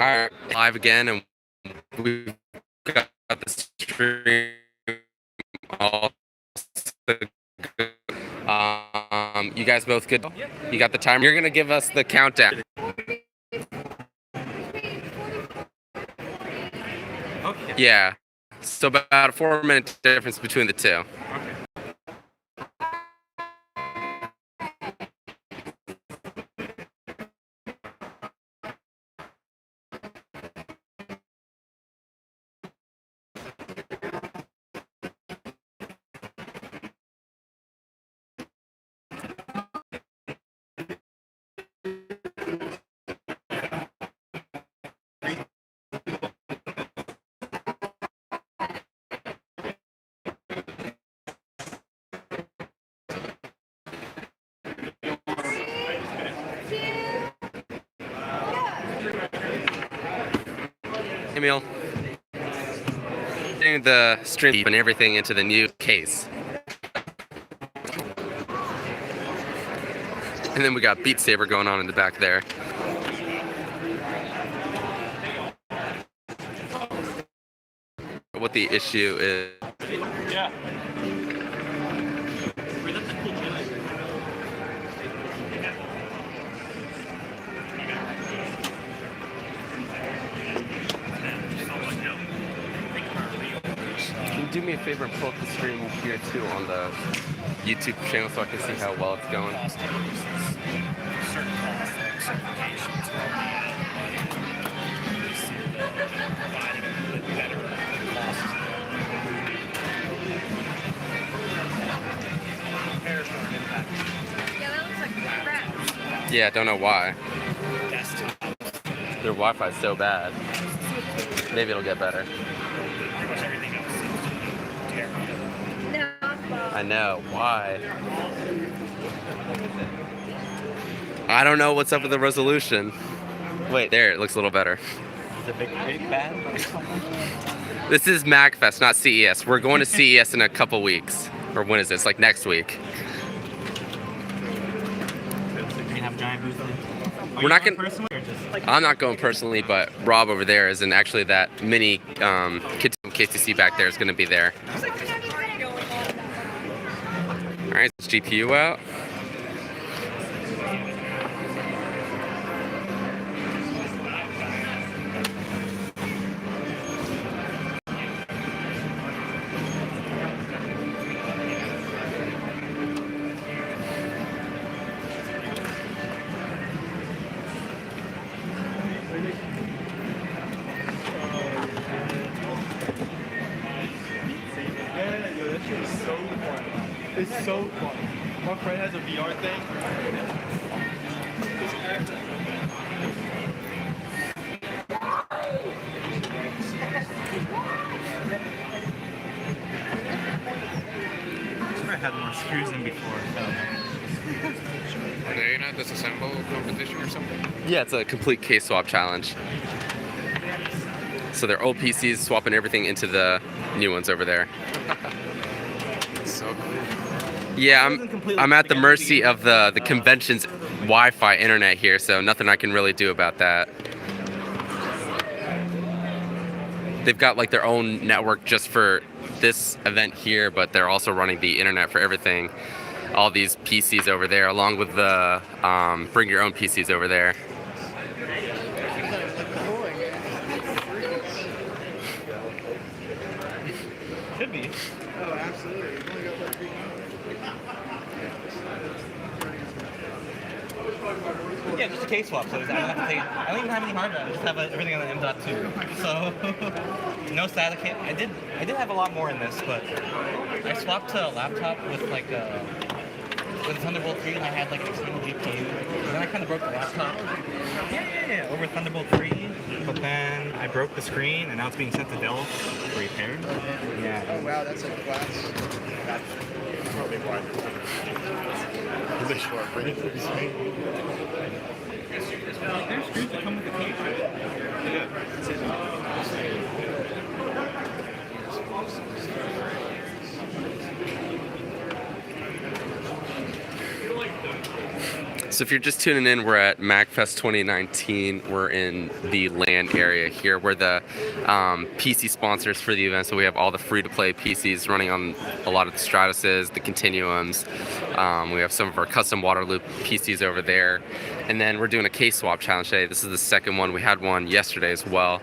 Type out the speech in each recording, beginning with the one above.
Alright, live again, and we've got the stream all set. You guys both good? You got the timer? You're gonna give us the countdown. Okay. Yeah. So about a 4-minute difference between the two. Okay. Emil, getting the stream and everything into the new case. And then we got Beat Saber going on in the back there. What the issue is. Yeah. Can you do me a favor and pull up the stream here too on the YouTube channel so I can see how well it's going? Yeah, that looks like crap. Yeah, I don't know why. Their Wi-Fi's so bad. Maybe it'll get better. No. I know. Why? I don't know what's up with the resolution. Wait, there, it looks a little better. Is it big bad? This is MAGFest, not CES. We're going to CES in a couple weeks. Or when is this? Like next week. You have giant booths. We're not gonna. Personally, or just like I'm not going personally, but Rob over there is, and actually that mini kids from KCC back there is going to be there. All right, let's GPU out. It's so fun. My friend has a VR thing. I've never had more screws in before. Are they in a disassemble competition or something? Yeah, it's a complete case swap challenge. So they're old PCs swapping everything into the new ones over there. So cool. Yeah, I'm at the mercy of the convention's Wi-Fi internet here, so nothing I can really do about that. They've got like their own network just for this event here, but they're also running the internet for everything. All these PCs over there, along with the bring your own PCs over there. Could be. Oh, absolutely. You've only got that green Yeah, just a case swap. So I don't have to take. I don't even have any hard drive. I just have everything on the M.2. So no SATA. I did have a lot more in this, but I swapped to a laptop with like with Thunderbolt 3, and I had like an external GPU. And then I kind of broke the laptop. Yeah, over Thunderbolt 3. But then I broke the screen, and now it's being sent to Dell for repair. Yeah. Oh wow, that's a class. That's probably why. Is it short? Bring it to the screen. There's screws that come with the case. So if you're just tuning in, we're at MAGFest 2019. We're in the LAN area here. We're the PC sponsors for the event, so we have all the free-to-play PCs running on a lot of the Stratuses, the Continuums. We have some of our custom Waterloop PCs over there. And then we're doing a case swap challenge today. This is the second one. We had one yesterday as well.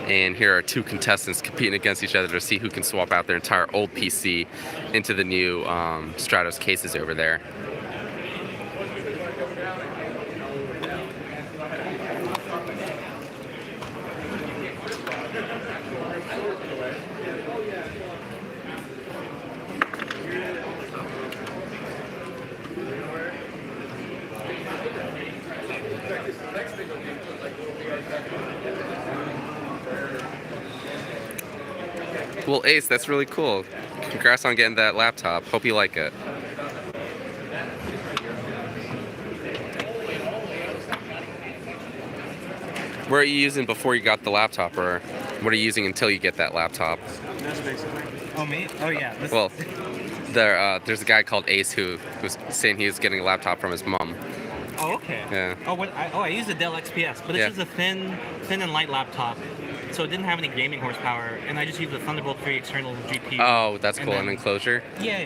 And here are two contestants competing against each other to see who can swap out their entire old PC into the new Stratos cases over there. Well, Ace, that's really cool. Congrats on getting that laptop. Hope you like it. What are you using before you got the laptop, or what are you using until you get that laptop? Oh, me? Oh, yeah. Well, there's a guy called Ace who was saying he was getting a laptop from his mom. Oh, okay. Yeah. Oh, I use a Dell XPS, but it's just a thin and light laptop, so it didn't have any gaming horsepower, and I just used a Thunderbolt 3 external GPU. Oh, that's cool. Then, An enclosure. Yeah.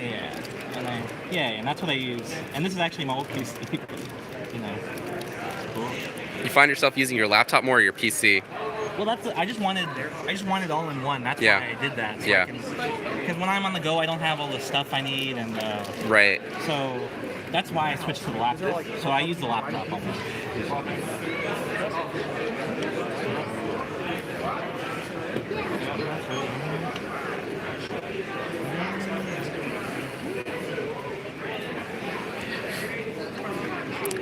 And that's what I use. And this is actually my old PC. You know. Cool. You find yourself using your laptop more or your PC? Well, I just wanted all in one. That's why I did that. So yeah. Because when I'm on the go, I don't have all the stuff I need, and right. So that's why I switched to the laptop. So I use the laptop on this.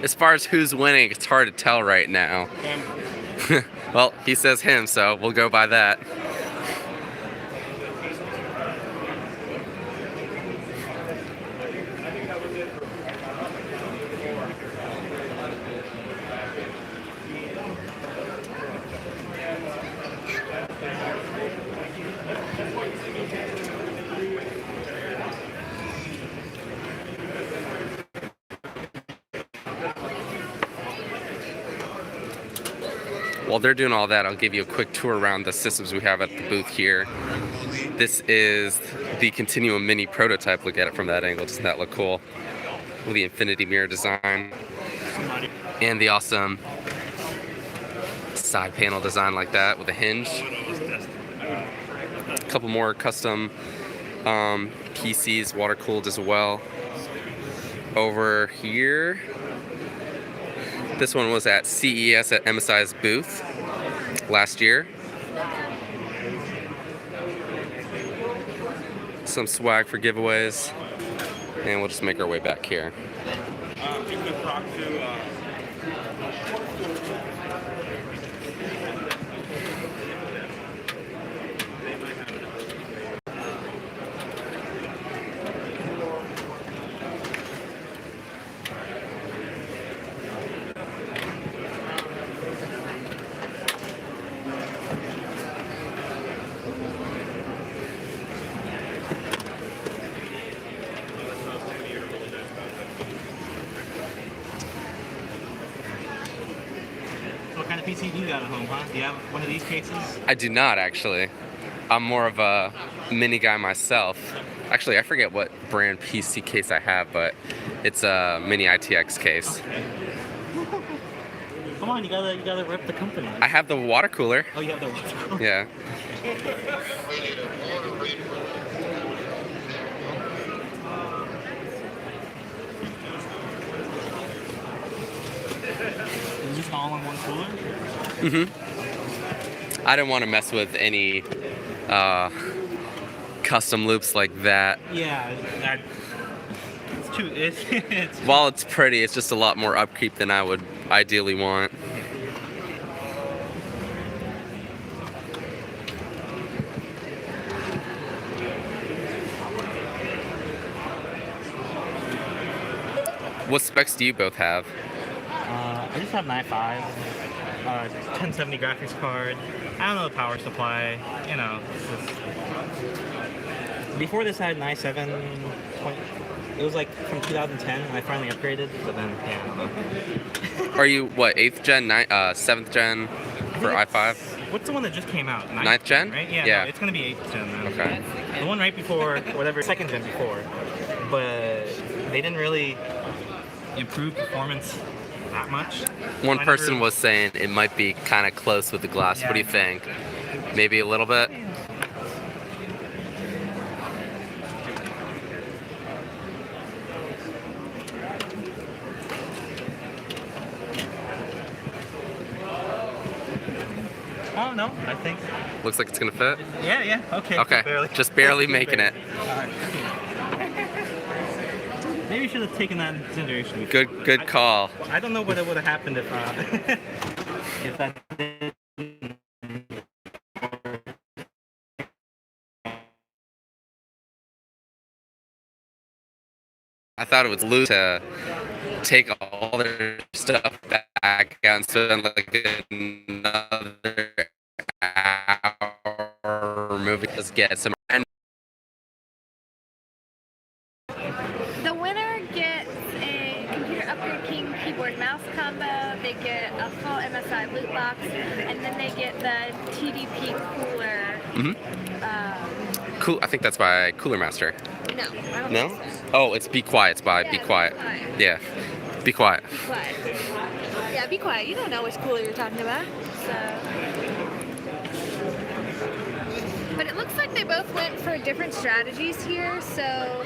As far as who's winning, it's hard to tell right now. Well, he says him, so we'll go by that. While they're doing all that, I'll give you a quick tour around the systems we have at the booth here. This is the Continuum Mini prototype. Look at it from that angle. Doesn't that look cool? With the infinity mirror design. And the awesome side panel design like that with a hinge. A couple more custom PCs, water cooled as well. Over here, this one was at CES at MSI's booth last year. Some swag for giveaways. And we'll just make our way back here. You could talk to What kind of PC do you got at home, huh? Do you have one of these cases? I do not, actually. I'm more of a mini guy myself. Actually, I forget what brand PC case I have, but it's a mini ITX case. Okay. Come on, you gotta rep the company. I have the water cooler. Oh, you have the water cooler? Yeah. Is this all in one cooler? I didn't want to mess with any custom loops like that. Yeah, it's too. It's While it's pretty, it's just a lot more upkeep than I would ideally want. What specs do you both have? I just have an i5, 1070 graphics card. I don't know the power supply. You know, it's just... Before this, I had an i7 It was like from 2010, and I finally upgraded, but then, yeah, I don't know. Are you, what, 8th gen, 7th gen for i5? What's the one that just came out? Ninth gen? Right? Yeah, Yeah. No, it's going to be 8th gen then. Okay. The one right before, whatever, 2nd gen before. But they didn't really improve performance that much. One I person never- was saying it might be kind of close with the glass. What do you Yeah. think? Maybe a little bit? Oh, no, I think. Looks like it's gonna fit. Yeah, okay. Okay, just barely making it. Alright. Maybe you should have taken that into consideration. Good call. I don't know what would have happened if if that didn't. I thought it was loose to take all their stuff back out and spend like another hour moving to get some. And The winner gets a Computer Upgrade King keyboard mouse combo. They get a full MSI loot box, and then they get the TDP cooler. cool. I think that's by Cooler Master. No, I don't No? think so. Oh, it's Be Quiet. It's by Yeah, Be Be Quiet. Quiet. Yeah. Be quiet. Be quiet. Yeah, be quiet. You don't know which cooler you're talking about. So. But it looks like they both went for different strategies here. So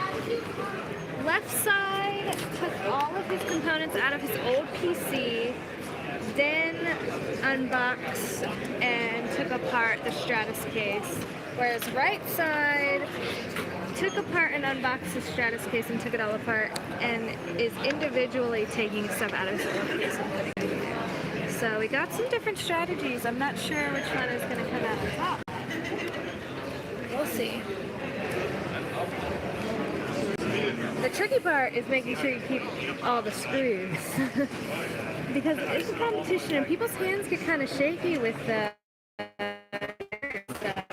left side took all of his components out of his old PC, then unboxed and took apart the Stratus case. Whereas right side took apart and unboxed the Stratus case and took it all apart and is individually taking stuff out of his old case and putting it in there. So we got some different strategies. I'm not sure which one is going to come out on top. We'll see. The tricky part is making sure you keep all the screws. Because it's a competition and people's hands get kind of shaky with the stuff.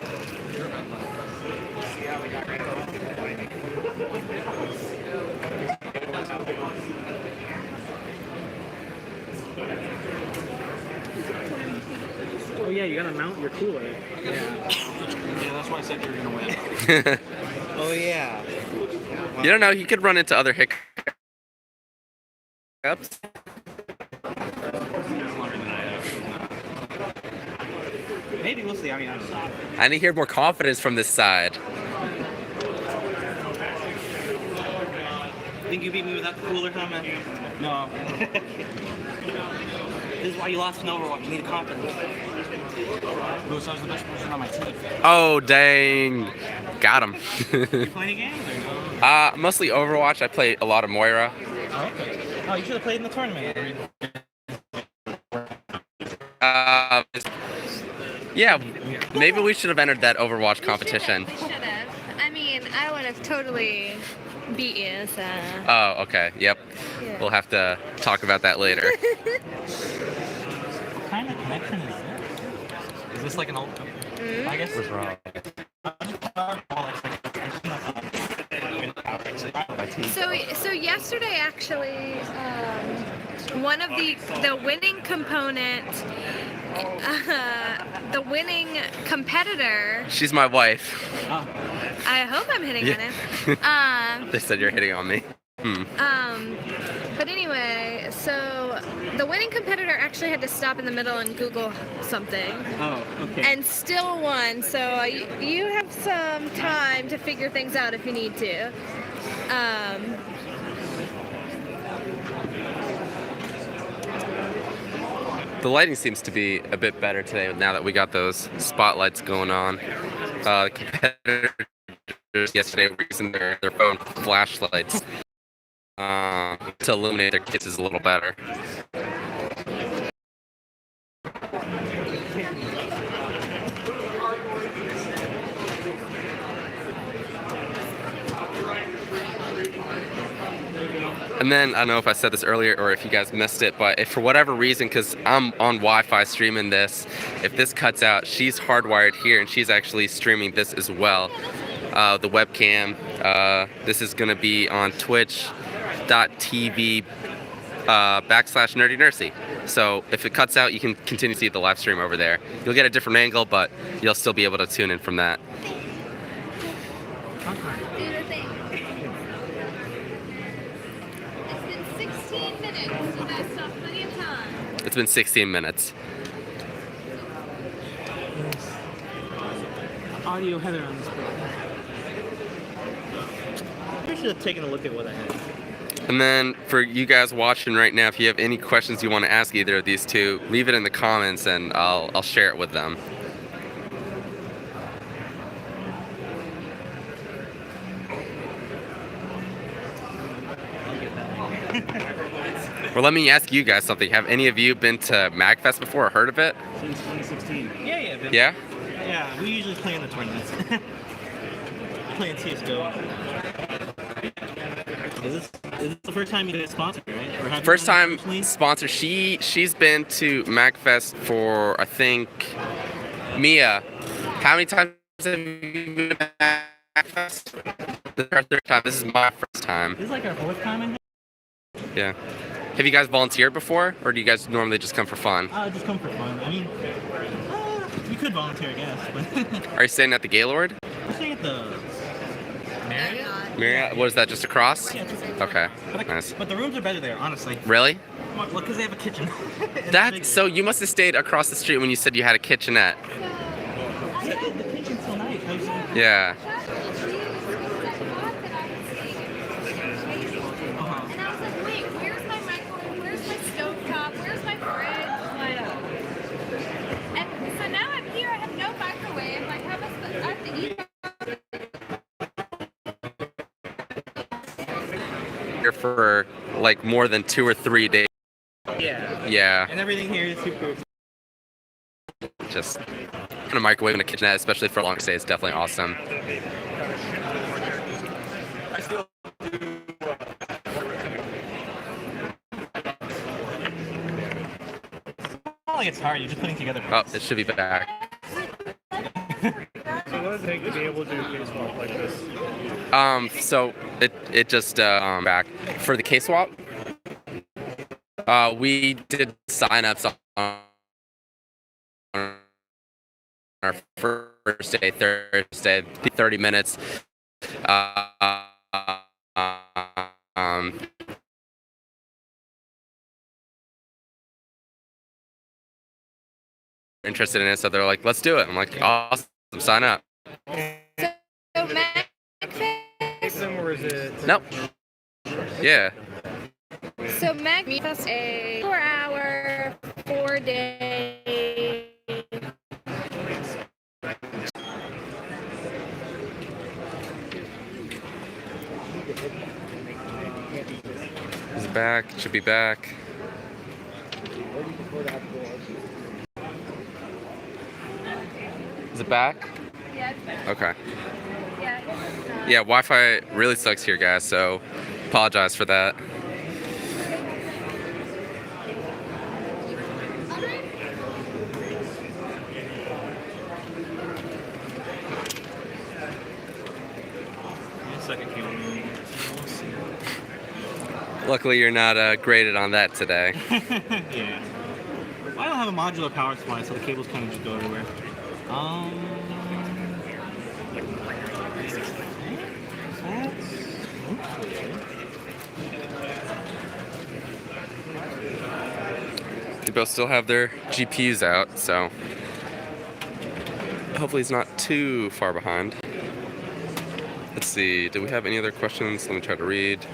Oh yeah, you gotta mount your cooler. Yeah, that's why I said you were gonna win. Oh yeah. You don't know. He could run into other hiccups. Maybe we'll see. I mean, I don't know. I need to hear more confidence from this side. Think you beat me without the cooler comment? No. This is why you lost in Overwatch. You need confidence. Lewis, I was the best person on my team. Oh, dang. Got him. You play any games? Or no? Mostly Overwatch. I play a lot of Moira. Oh, okay. Oh, you should have played in the tournament. Yeah, maybe we should have entered that Overwatch competition. We should have. I mean, I would have totally beat you, so. Oh, okay. Yep. Yeah. We'll have to talk about that later. What kind of connection is this? Is this like an old? I guess it's wrong. So yesterday actually, one of the winning component, the winning competitor. She's my wife. I hope I'm hitting on him. They said you're hitting on me. But anyway, so the winning competitor actually had to stop in the middle and Google something. Oh, okay. And still won, so you have some time to figure things out if you need to. The lighting seems to be a bit better today now that we got those spotlights going on. Competitors yesterday were using their phone flashlights to illuminate their cases a little better. And then, I don't know if I said this earlier or if you guys missed it, but if for whatever reason, because I'm on Wi-Fi streaming this, if this cuts out, she's hardwired here and she's actually streaming this as well. the webcam. This is going to be on twitch.tv /nerdynursey. So if it cuts out, you can continue to see the live stream over there. You'll get a different angle, but you'll still be able to tune in from that. Do the thing. It's been 16 minutes. You guys still have plenty of time. It's been 16 minutes. Audio header on this book. I should have taken a look at what I had. And then for you guys watching right now, if you have any questions you want to ask either of these two, leave it in the comments and I'll share it with them. Well, let me ask you guys something. Have any of you been to MAGFest before or heard of it? Since 2016. Yeah. Yeah? Yeah, we usually play in the tournaments. We play in CSGO. Is this the first time you guys sponsored, right? Or have you First done it time personally? sponsor. She's been to MAGFest for, I think, Mia. How many times have you been to MAGFest? This is our third time. This is my first time. This is like our fourth time in here. Yeah. Have you guys volunteered before, or do you guys normally just come for fun? Just come for fun. I mean, we could volunteer, I guess, but Are you staying at the Gaylord? we're staying at the Marriott. Marriott? What is that, just across? Yeah, just Okay, But, nice. but the rooms are better there, honestly. Really? Well, because they have a kitchen. It's That, big. so you must have stayed across the street when you said you had a kitchenette. The kitchen's so nice. How you saying? Yeah. And I was like, wait, where's my microwave? Where's my stovetop? Where's my fridge? Like, and so now I'm here. I have no microwave. Like, how am I supposed? I have to eat. Here for like more than 2 or 3 days. Yeah. Yeah. And everything here is super. Just in a microwave and a kitchenette, especially for a long stay, is definitely awesome. I still do. It's not like it's hard. You're just putting together. Oh, it should be back. So what does it take to be able to do case swap like this? So it just back for the case swap. We did sign-ups on our first day, Thursday, 30 minutes. Interested in it, so they're like, "Let's do it." I'm like, "Awesome, sign up." So MAGFest. Or is it? Nope. Yeah. So MAGFest, a 4-hour, 4-day. Is it back? It should be back. Is it back? Yeah. Okay. Yeah. Yeah, Wi-Fi really sucks here, guys, so apologize for that. Second camera. Luckily, you're not graded on that today. Yeah. Well, I don't have a modular power supply, so the cables kind of just go everywhere. They both still have their GPUs out, so hopefully it's not too far behind. Let's see, do we have any other questions? Let me try to read.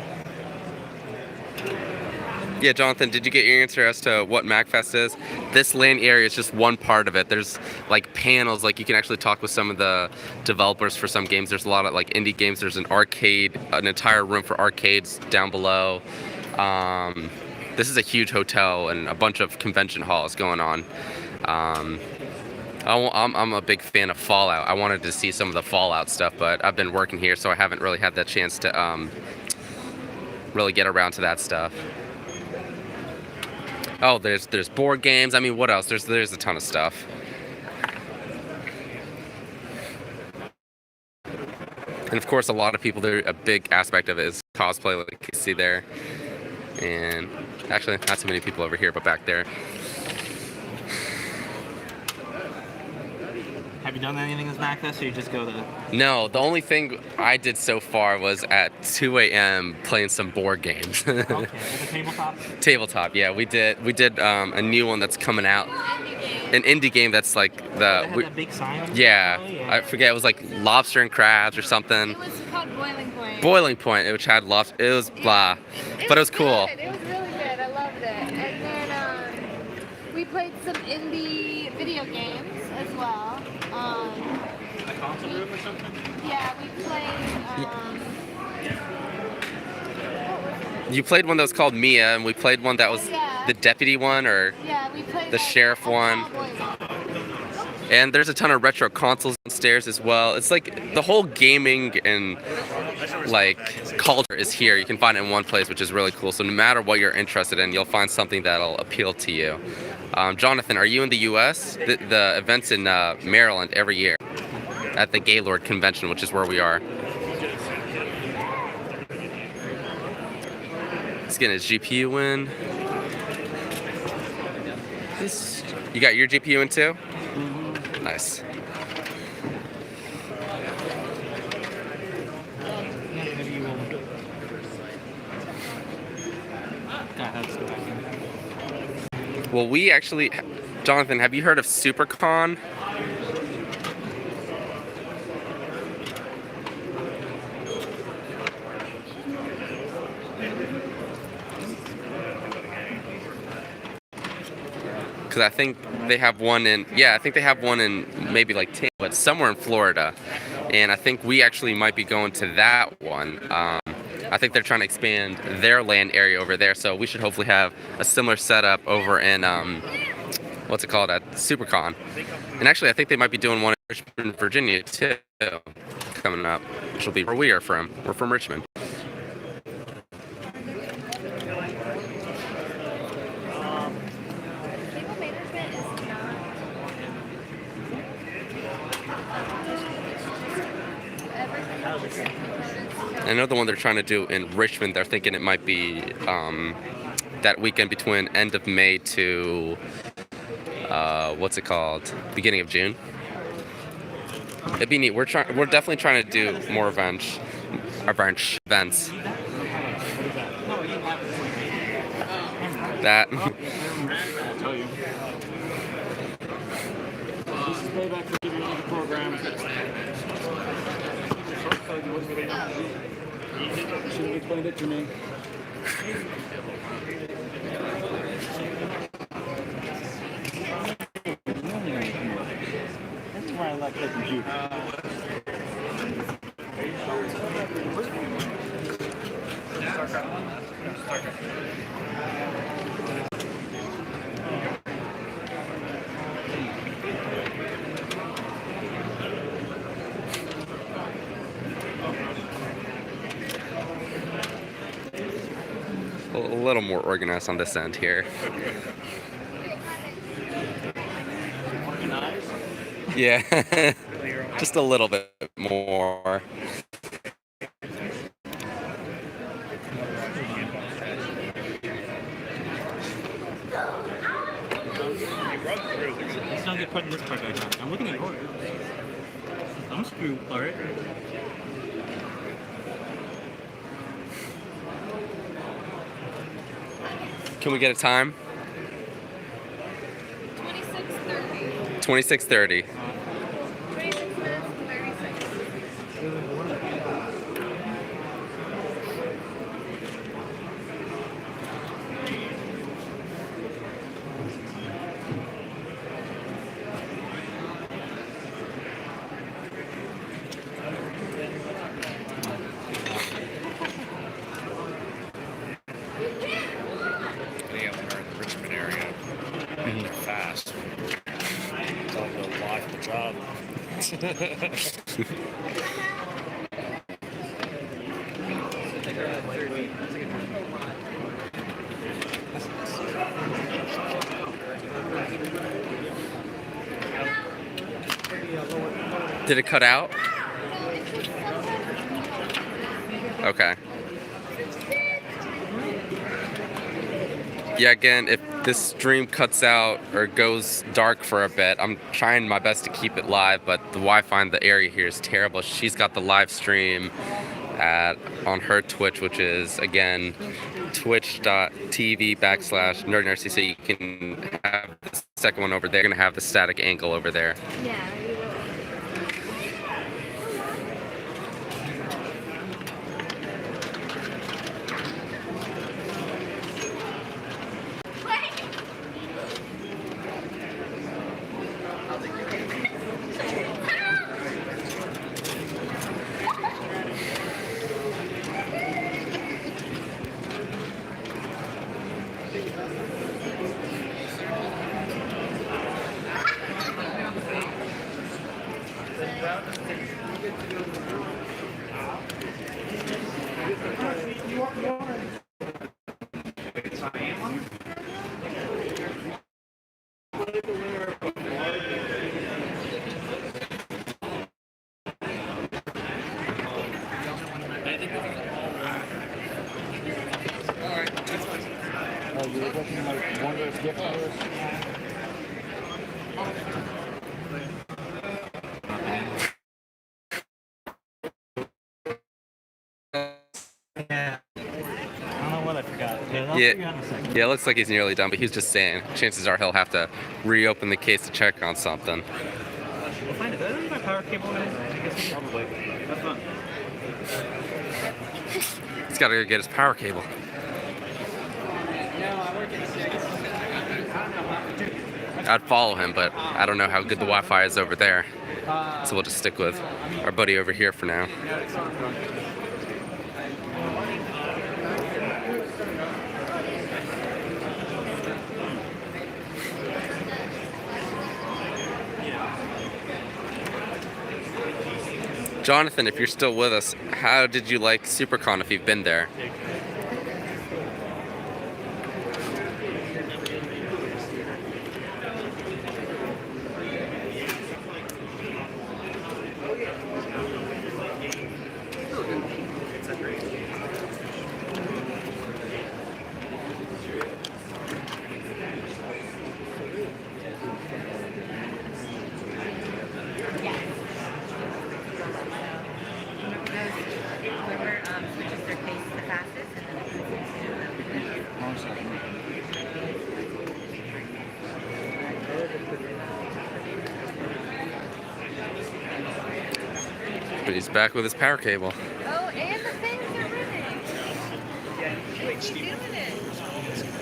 Yeah, Jonathan, did you get your answer as to what MAGFest is? This LAN area is just one part of it. There's like panels, like you can actually talk with some of the developers for some games. There's a lot of like indie games. There's an arcade, an entire room for arcades down below. This is a huge hotel and a bunch of convention halls going on. I'm a big fan of Fallout. I wanted to see some of the Fallout stuff, but I've been working here, so I haven't really had that chance to really get around to that stuff. Oh, there's board games. I mean, what else? There's a ton of stuff. And of course, a lot of people there. A big aspect of it is cosplay, like you see there. And actually, not too many people over here, but back there. Have you done anything this MAGFest, or you just go to? No, the only thing I did so far was at 2 a.m. playing some board games. Okay, at the tabletop. Tabletop, yeah, we did a new one that's coming out, an indie game that's like They had that big sign. yeah, Oh, yeah. I forget, it was like lobster and crabs or something. It was called Boiling Point. Boiling Point, which had lobster. It was blah, but it was cool. Good. It was really good. I loved it. And then we played some indie video games as well. A console room or something. Yeah, we played. You played one that was called Mia, and we played one that was Yeah. the deputy one, or Yeah, we played the sheriff one. And there's a ton of retro consoles downstairs as well. It's like the whole gaming and like culture is here. You can find it in one place, which is really cool. So no matter what you're interested in, you'll find something that'll appeal to you. Jonathan, are you in the U.S.? The event's in Maryland every year at the Gaylord Convention, which is where we are. He's getting his GPU in. You got your GPU in too? Nice. Well, we actually, Jonathan, have you heard of SuperCon? Because I think they have one in, I think they have one in maybe like Tampa, but somewhere in Florida. And I think we actually might be going to that one. I think they're trying to expand their land area over there, so we should hopefully have a similar setup over in, what's it called, at SuperCon. And actually, I think they might be doing one in Richmond, Virginia, too, coming up, which will be where we are from. We're from Richmond. Table management is not. Everything. I know the one they're trying to do in Richmond, they're thinking it might be that weekend between end of May to, what's it called, beginning of June. It'd be neat. We're definitely trying to do more events. That. This is payback for giving you the program. Should have explained it to me. That's why I like the computer. A little more organized on this end here. Organized? Yeah, just a little bit more. Let's not get put in this part back on. I'm looking at yours. I'm screw part. Can we get a time? 26:30. 26:30. 26 minutes and 30 seconds. Any of them are in the Richmond area. They're fast. Tell them to apply for the job. Did it cut out? No, it's just sometimes it's Okay. Yeah, again, if this stream cuts out or goes dark for a bit, I'm trying my best to keep it live, but the Wi-Fi in the area here is terrible. She's got the live stream on her Twitch, which is, again, twitch.tv/nerdnrcc. You can have the second one over there. You're going to have the static angle over there. Yeah, we will. Oh, you're looking like one of those gift cards? Yeah. I don't know what I forgot. I'll Yeah. figure out in a second. Yeah, it looks like he's nearly done, but he was just saying, chances are he'll have to reopen the case to check on something. We'll find it. Did I leave my power cable in it? I guess probably. That's fun. He's got to go get his power cable. I'd follow him, but I don't know how good the Wi-Fi is over there. So we'll just stick with our buddy over here for now. Jonathan, if you're still with us, how did you like SuperCon if you've been there? Whoever switches their case the fastest, and But he's back with his power cable. Oh, and the fans are running. What's he doing it?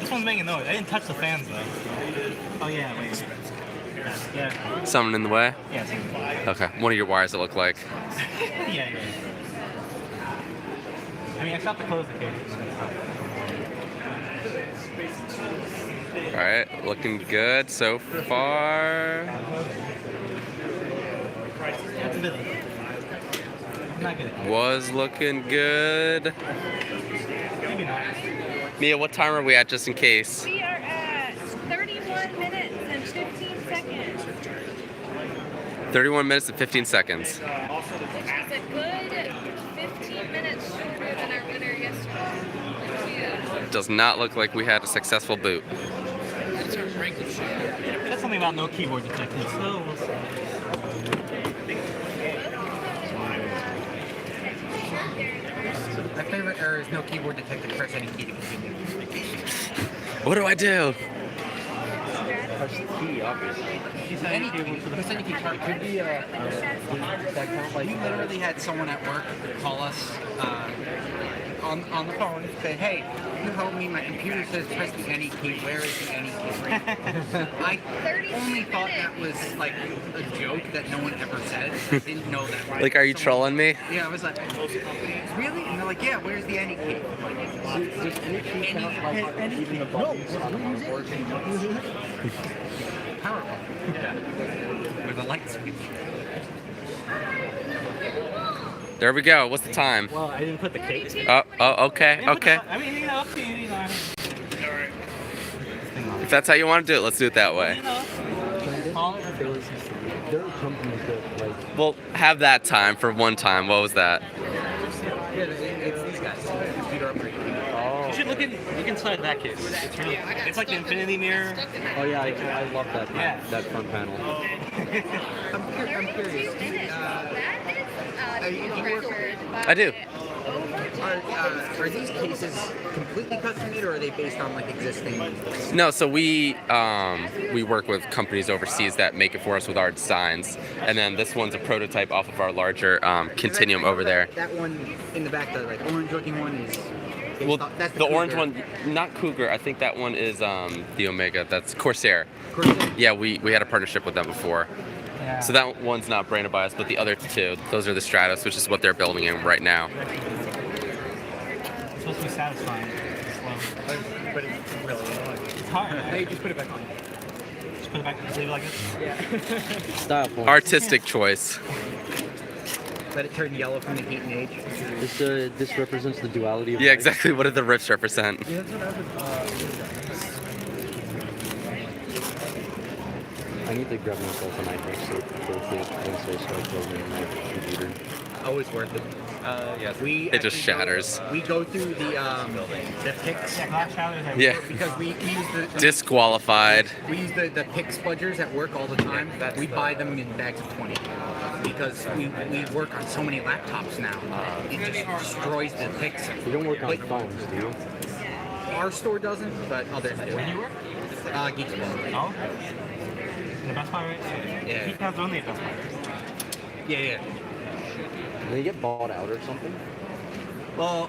This one's making noise. I didn't touch the fans though. Oh yeah, wait. Yeah. Someone in the way? Yeah. Okay, one of your wires that look like. Yeah. I mean, I stopped to close the case. Alright, looking good so far. That's a bit. I'm not good at it. Was looking good. Maybe not. Mia, what time are we at just in case? We are at 31 minutes and 15 seconds, 31 minutes and 15 seconds. which is a good 15 minutes shorter than our winner yesterday. Yeah. Does not look like we had a successful boot. That's something about no keyboard detected, so we'll see. My favorite error is no keyboard detected. Press any key to continue. What do I do? Touch the key, obviously. Any key. Press any key. It could be that kind of like. We literally had someone at work call us on the phone and say, "Hey, can you help me? My computer says press the any key. Where is the any key?" I only thought that was like a joke that no one ever said. I didn't know that. Like, are you trolling me? Yeah, I was like, really? And they're like, yeah, where's the any key? Does any key count like even the buttons on the board? Power button. Yeah. With a light switch. There we go. What's the time? Well, I didn't put the case. Oh, okay, okay. I mean, you know, up to you, you know. If that's how you want to do it, let's do it that way. You know, call it or There are companies that like. We'll have that time for one time. What was that? Yeah, it's these you can slide that case. It's like the infinity mirror. Oh yeah, I love that Yeah. that front panel. I'm curious. I do. Are these cases completely custom made, or are they based on like existing? No, so we work with companies overseas that make it for us with our designs, and then this one's a prototype off of our larger Continuum over there. That one in the back, the like orange looking one is. Well, that's the orange Cougar. one, not Cougar. I think that one is the Omega. That's Corsair. Corsair? Yeah, we had a partnership with them before. Yeah. So that one's not branded by us, but the other two, those are the Stratos, which is what they're building in right now. It's supposed to be satisfying. Slow. But it's really annoying. It's hard. Hey, just put it back on. Just put it back. Just leave it like this. Style point. Artistic choice. Let it turn yellow from the heat and age. This represents the duality of Yeah, life. exactly. What did the riffs represent? Yeah, that's what I I need to grab myself an iPad so once I start building my computer. Always worth it. yes. We It just actually shatters. We go through the picks. Yeah, glass showers. Yeah. Because we use the Disqualified. we use the pick spudgers at work all the time. We buy them in bags of 20 because we work on so many laptops now. It just destroys the picks. You don't work on But phones, do you? our store doesn't, but others do. Where do you work? Geek Squad. Oh. In the Best Buy, right? Yeah. He has only a Best Buy. Yeah. They get bought out or something? Well,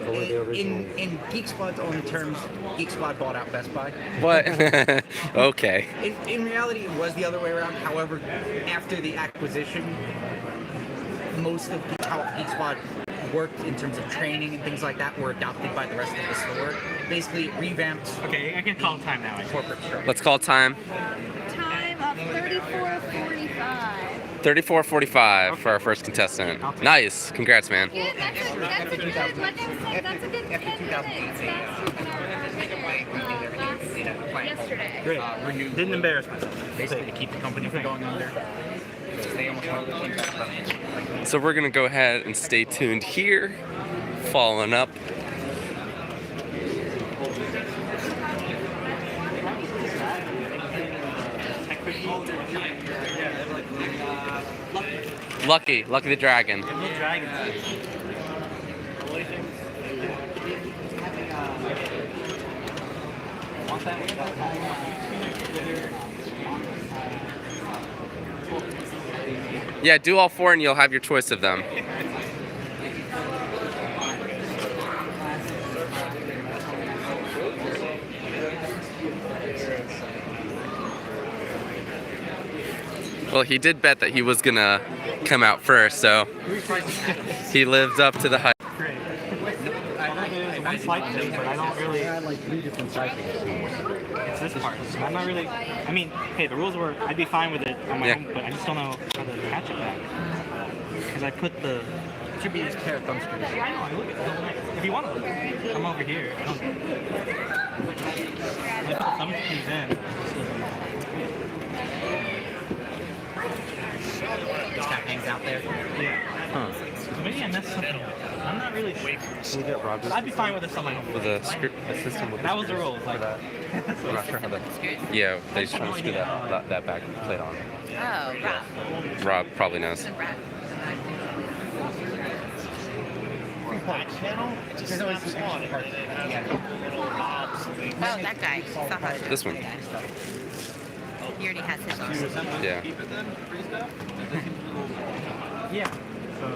Or were they originally? in Geek Squad's own terms, Geek Squad bought out Best Buy. What? Okay. In reality, it was the other way around. However, after the acquisition, most of how Geek Squad worked in terms of training and things like that were adopted by the rest of the store. Basically, it revamped Okay, I can call time now. corporate structure. Let's call time. Time of 34:45. 34:45 for our first contestant. Nice. Congrats, man. Yeah, that's a good, like I said, that's a good 10 minutes faster than our yesterday. Great. Didn't embarrass myself. Basically, to keep the company from going under. They almost wanted to keep that. So we're gonna go ahead and stay tuned here. Following up. Lucky the dragon. Little dragons. Want that? Yeah, do all four and you'll have your choice of them. Well, he did bet that he was gonna come out first, so he lived up to the hype. Great. There's one slight thing, but I don't really. I had like 3 different cycles. It's this part. I'm not really. I mean, hey, the rules were. I'd be fine with it on my Yeah. own, but I just don't know how to patch it back. Because I put the. It should be this pair of thumb screws. Yeah, I know. I look at it. If you want to look at it, I'm over here. I don't. I put the thumb screws in. This guy hangs out there. Yeah. Huh. So maybe I messed something up. I'm not really sure. We got Rob But I'd be fine with this on my own. With a system with That was the rules. Like, I'm not sure how that. Yeah, they just trying to screw that back plate on. Oh, Rob. Rob probably knows. There's always some extra parts. Oh, that guy. Saw how to do This it. one. He already has his on. Yeah. yeah. So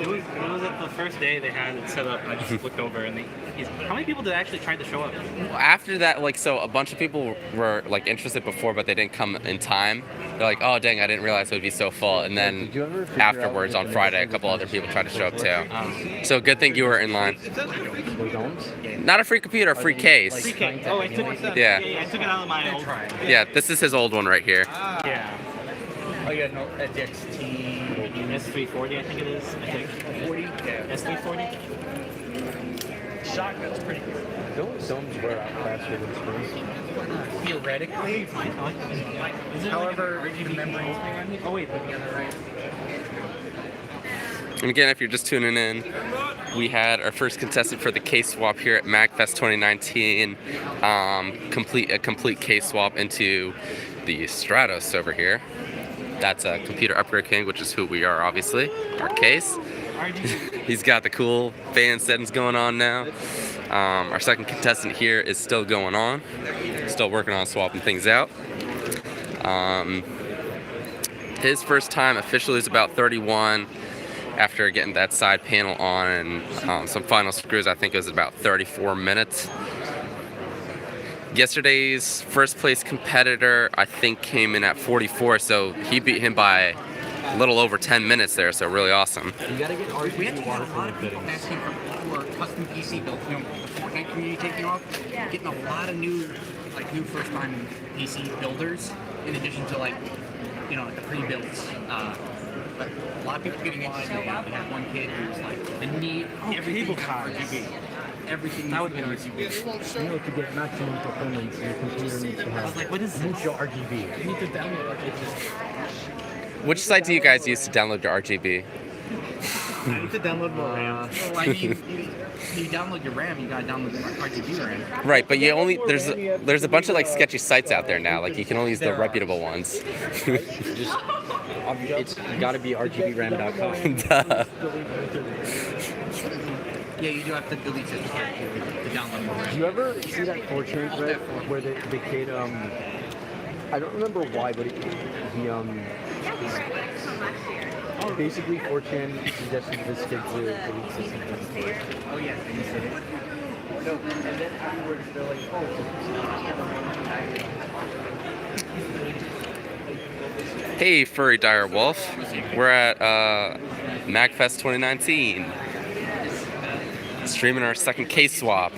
it was at the first day they had it set up. I just looked over and how many people did actually try to show up? After that, like, so a bunch of people were like interested before, but they didn't come in time. They're like, oh dang, I didn't realize it would be so full. And then Did you ever figure afterwards out on if Friday, a the couple other people tried to show up too. Um, So good thing you were in line. Those domes? Not a free computer, a free case. Free cake. Oh, I took it. Yeah. I took it out of my old. Yeah, this is his old one right here. Yeah. Oh, you had no DXT. S340, I think it is. I think. 40? Yeah. S340. Shotgun's pretty good. Don't domes wear out faster than springs? Theoretically. Is it However, like an remembering. Oh wait, but The other right. And again, if you're just tuning in, we had our first contestant for the case swap here at MAGFest 2019. A complete case swap into the Stratos over here. That's a Computer Upgrade King, which is who we are, obviously. Our case. He's got the cool fan settings going on now. Our second contestant here is still going on. Still working on swapping things out. His first time officially is about 31. After getting that side panel on and some final screws, I think it was about 34 minutes. Yesterday's first place competitor, I think, came in at 44, so he beat him by a little over 10 minutes there, so really awesome. You gotta get RGB we actually had a lot of people asking for custom PC builds. You know, the Fortnite community taking off, getting a lot of new first-time PC builders, in addition to like, you know, the pre-builds. But a lot of people getting interested. We had one kid who was like, I need everything RGB. Everything that would be RGB. You know, to get maximum performance, your computer needs to have neutral RGB. You need to download RGB. Which site do you guys use to download your RGB? I need to download more RAM. Well, I mean, you download your RAM, you gotta download the RGB RAM. Right, but you only there's a bunch of like sketchy sites out there now. Like you can only use the reputable ones. It's gotta be RGBRAM.com. Duh. Yeah, you do have to delete it to download more RAM. Do you ever see that 4chan thread where the kid, I don't remember why, but he basically 4chan suggested this kid to delete system. Oh yeah, and you said it. No, and then afterwards they're like, Hey, Furry Dire Wolf. We're at MAGFest 2019. Streaming our second case swap.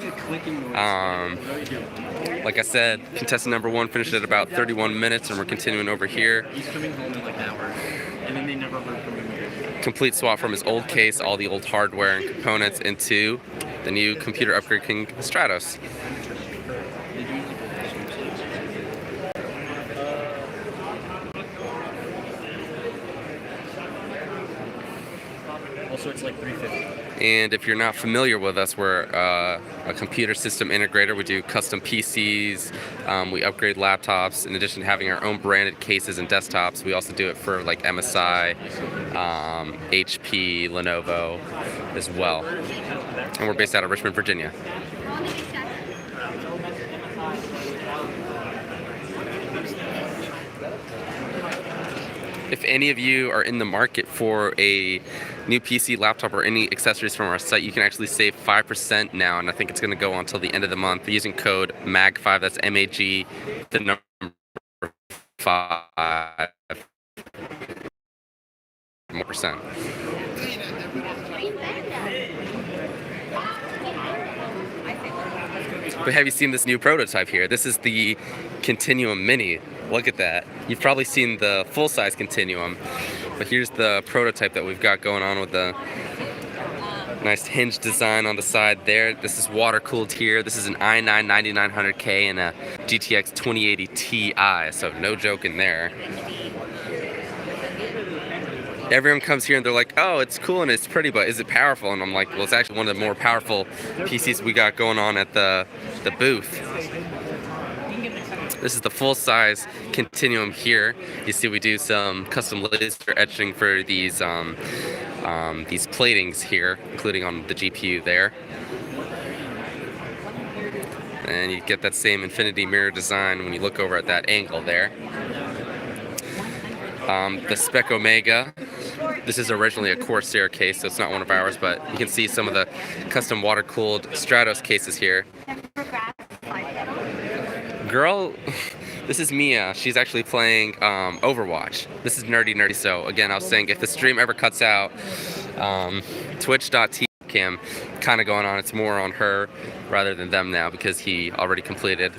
Like I said, contestant number 1 finished at about 31 minutes, and we're continuing over here. He's coming home in like an hour, and then they never heard from him again. Complete swap from his old case, all the old hardware and components, into the new Computer Upgrade King Stratos. Also, it's like 350. And if you're not familiar with us, we're a computer system integrator. We do custom PCs, we upgrade laptops. In addition to having our own branded cases and desktops, we also do it for like MSI, HP, Lenovo as well. And we're based out of Richmond, Virginia. If any of you are in the market for a new PC, laptop, or any accessories from our site, you can actually save 5% now, and I think it's going to go on until the end of the month using code MAG5, that's MAG, the number 5%. But have you seen this new prototype here? This is the Continuum Mini. Look at that. You've probably seen the full-size Continuum, but here's the prototype that we've got going on with the nice hinge design on the side there. This is water-cooled here. This is an i9 9900K and a GTX 2080 Ti, so no joke in there. Everyone comes here and they're like, oh, it's cool and it's pretty, but is it powerful? And I'm like, well, it's actually one of the more powerful PCs we got going on at the booth. This is the full-size Continuum here. You see we do some custom laser etching for these platings here, including on the GPU there. And you get that same infinity mirror design when you look over at that angle there. The Spec Omega. This is originally a Corsair case, so it's not one of ours, but you can see some of the custom water-cooled Stratos cases here. Girl, this is Mia. She's actually playing Overwatch. This is nerdy. So again, I was saying if the stream ever cuts out, twitch.tv cam kind of going on. It's more on her rather than them now because he already completed.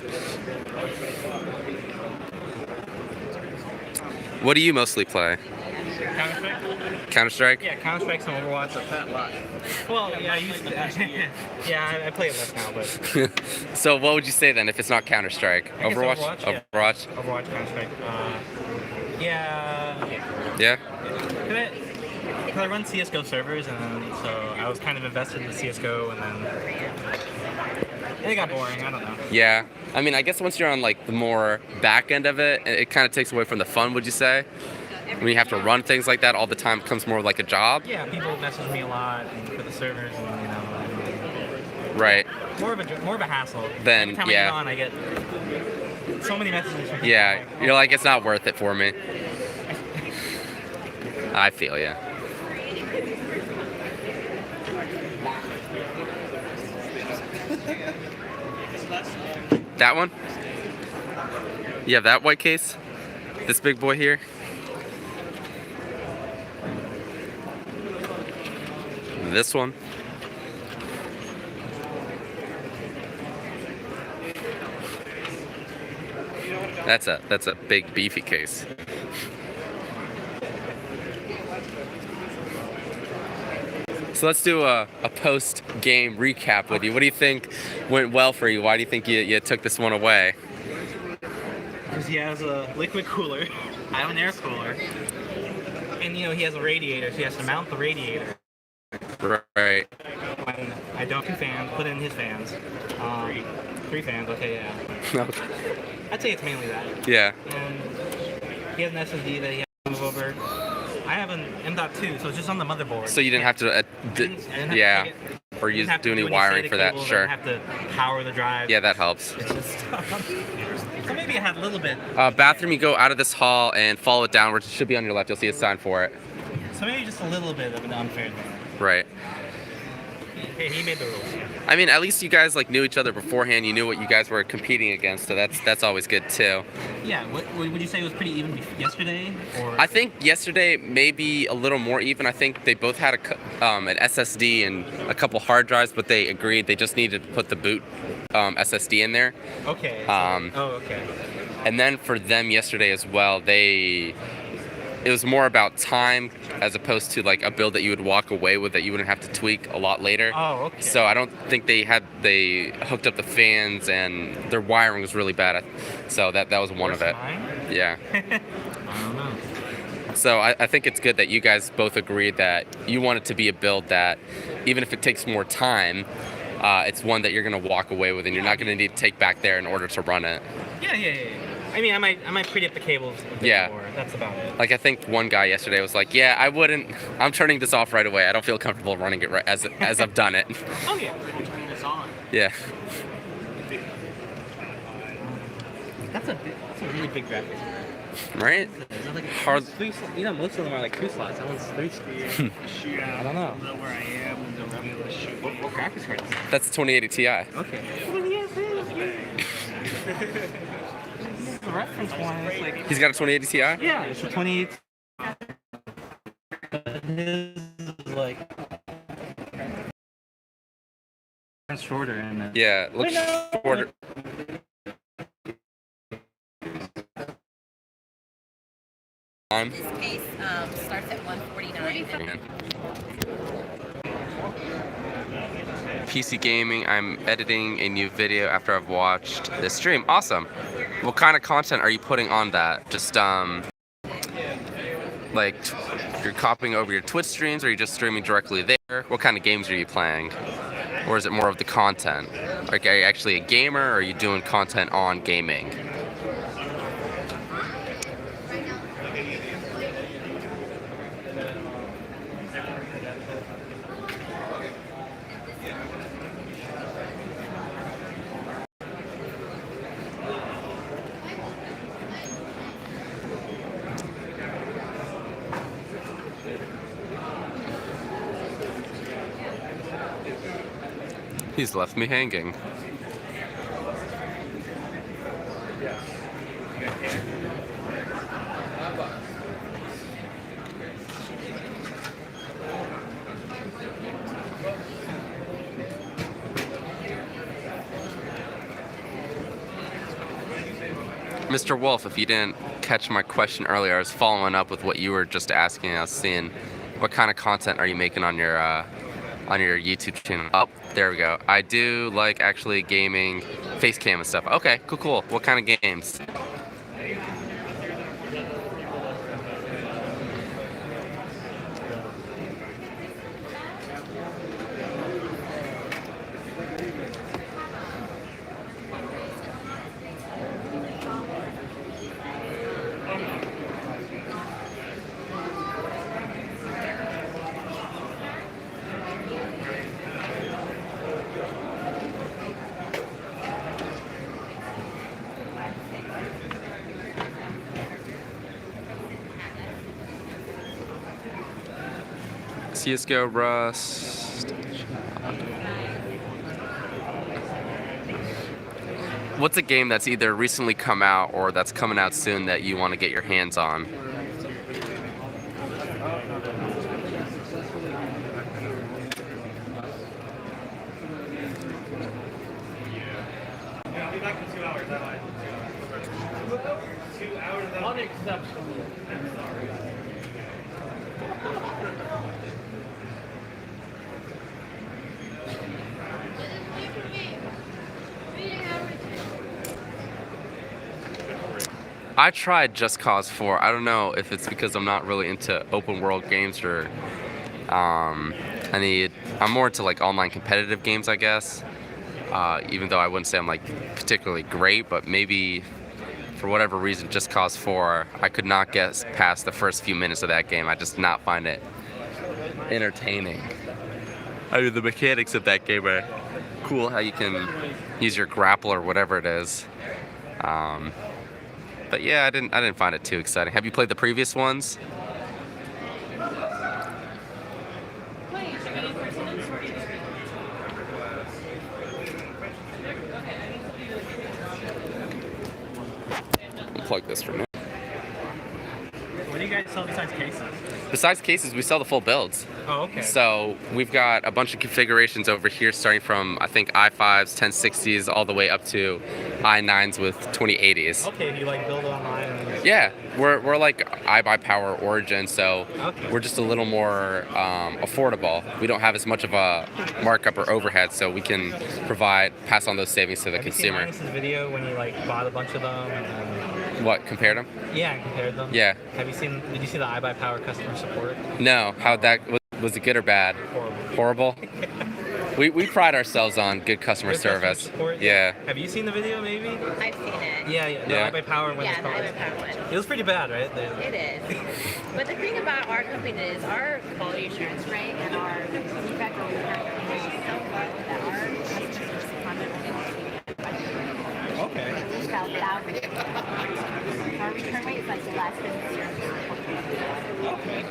What do you mostly play? Counter-Strike? Counter-Strike? Yeah, Counter-Strike, some Overwatch, a lot. Well, yeah, I used to actually. Yeah, I play it less now, but. So what would you say then if it's not Counter-Strike? Overwatch? Yeah. Overwatch? Overwatch, Counter-Strike. Yeah. Yeah? Because I run CS:GO servers, and then, so I was kind of invested in CS:GO, and then it got boring. I don't know. Yeah. I mean, I guess once you're on like the more back end of it, it kind of takes away from the fun, would you say? When you have to run things like that all the time, it becomes more like a job. Yeah, people message me a lot for the servers, and Right. more of a hassle. Then, Every time yeah. I get on, I get so many messages from people. Yeah. Like, You're like, it's not worth it for me. I feel ya. That one? You have that white case? This big boy here? This one? That's a big beefy case. So let's do a post-game recap with you. What do you think went well for you? Why do you think you took this one away? Because he has a liquid cooler, I have an air cooler, and he has a radiator, so he has to mount the radiator. Right. When I don't have 2 fans, put in his fans. 3 fans, okay, yeah. Okay. I'd say it's mainly that. Yeah. And he has an SSD that he has to move over. I have an M.2, so it's just on the motherboard. So you didn't have to, I didn't have yeah, to take it- or didn't use have to do any SATA wiring for that. cables, Sure. I didn't have to power the drive. Yeah, that helps. It's just so maybe I had a little bit. Bathroom, you go out of this hall and follow it downwards. It should be on your left. You'll see a sign for it. So maybe just a little bit of an unfair thing. Right. He made the rules. I mean, at least you guys like knew each other beforehand. You knew what you guys were competing against, so that's always good too. Yeah. What would you say was pretty even yesterday? Or I think yesterday maybe a little more even. I think they both had an SSD and a couple hard drives, but they agreed they just needed to put the boot SSD in there. Okay. Okay. And then for them yesterday as well, it was more about time as opposed to like a build that you would walk away with that you wouldn't have to tweak a lot later. Oh, okay. So I don't think they hooked up the fans and their wiring was really bad. So that was one of it. Mine? Yeah. I don't know. So I think it's good that you guys both agreed that you want it to be a build that even if it takes more time, it's one that you're gonna walk away with and you're not gonna need to take back there in order to run it. Yeah. I mean, I might pretty up the cables a bit Yeah. more. That's about it. Like I think one guy yesterday was like, "Yeah, I'm turning this off right away. I don't feel comfortable running it right as I've done it." Oh yeah. Turn this on. Yeah. That's a really big graphic. Right? Is it like Hard- three, most of them are like 2 slots. That one's 3 slots. I don't know. Where I am and don't be able to shoot. What graphics card is that? That's a 2080 Ti. Okay. The reference one is like. He's got a 2080 Ti? Yeah, it's a 28. But his is like. Shorter and. Yeah, it looks shorter. This case starts at 149. PC gaming, I'm editing a new video after I've watched this stream. Awesome. What kind of content are you putting on that? Just like you're copying over your Twitch streams or are you just streaming directly there? What kind of games are you playing? Or is it more of the content? Like are you actually a gamer or are you doing content on gaming? He's left me hanging. Mr. Wolf, if you didn't catch my question earlier, I was following up with what you were just asking. I was seeing what kind of content are you making on your YouTube channel. Oh, there we go. I do like actually gaming, face cam and stuff. Okay, cool. What kind of games? CSGO Rust. What's a game that's either recently come out or that's coming out soon that you want to get your hands on? I'll be back in 2 hours. 2 hours. Unacceptable. I'm sorry. I tried Just Cause 4. I don't know if it's because I'm not really into open world games or I'm more into like online competitive games, I guess. Even though I wouldn't say I'm like particularly great, but maybe for whatever reason, Just Cause 4, I could not get past the first few minutes of that game. I just did not find it entertaining. I mean, the mechanics of that game are cool. How you can use your grapple or whatever it is. But yeah, I didn't find it too exciting. Have you played the previous ones? Unplug this for now. What do you guys sell besides cases? Besides cases, we sell the full builds. Oh, okay. So we've got a bunch of configurations over here, starting from I think i5s, 1060s, all the way up to i9s with 2080s. Okay, you like build online? Yeah, we're like iBuyPower Origin, so Okay. we're just a little more affordable. We don't have as much of a markup or overhead, so we can pass on those savings to the Have consumer. you seen Linus's video when he like bought a bunch of them? And, What, compared them? yeah, and compared them. Yeah. Did you see the iBuyPower customer support? No, was it good or bad? Horrible. Horrible? We pride ourselves on good customer Good service. support? Yeah. Have you seen the video maybe? I've seen it. Yeah. The Yeah. iBuyPower when Yeah, it's the called. iBuyPower one. It was pretty bad, right? It is. But the thing about our company is our quality assurance rate and our defect or return rate is so low that our customers just comment on it. Okay. It's about thousands. Our return rate is like less than 0.0. Okay.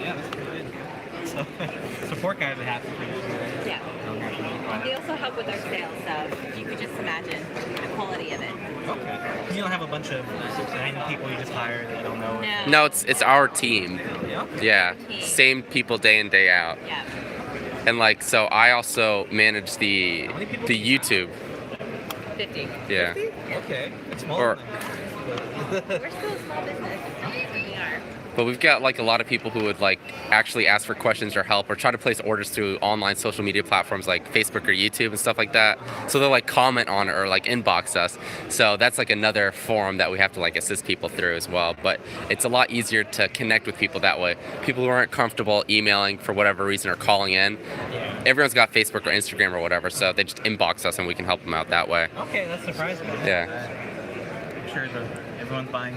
Yeah, that's pretty good. So, support guys are happy for you. Yeah. They also help with our sales, so you could just imagine the quality of it. Okay. You don't have a bunch of random people you just hired that you don't know. No. No, it's our team. Yeah. Yeah, Team. same people day in, day out. Yeah. And like, so I also manage the many people do you have? YouTube. 50. Yeah. Okay. It's small. Or- We're still a small business. We are. But we've got like a lot of people who would like actually ask for questions or help or try to place orders through online social media platforms like Facebook or YouTube and stuff like that. So they'll like comment on it or like inbox us. So that's like another forum that we have to like assist people through as well. But it's a lot easier to connect with people that way. People who aren't comfortable emailing for whatever reason or calling in. Everyone's got Facebook or Instagram or whatever, so they just inbox us and we can help them out that way. Okay, that's surprising. Yeah. I'm sure everyone's buying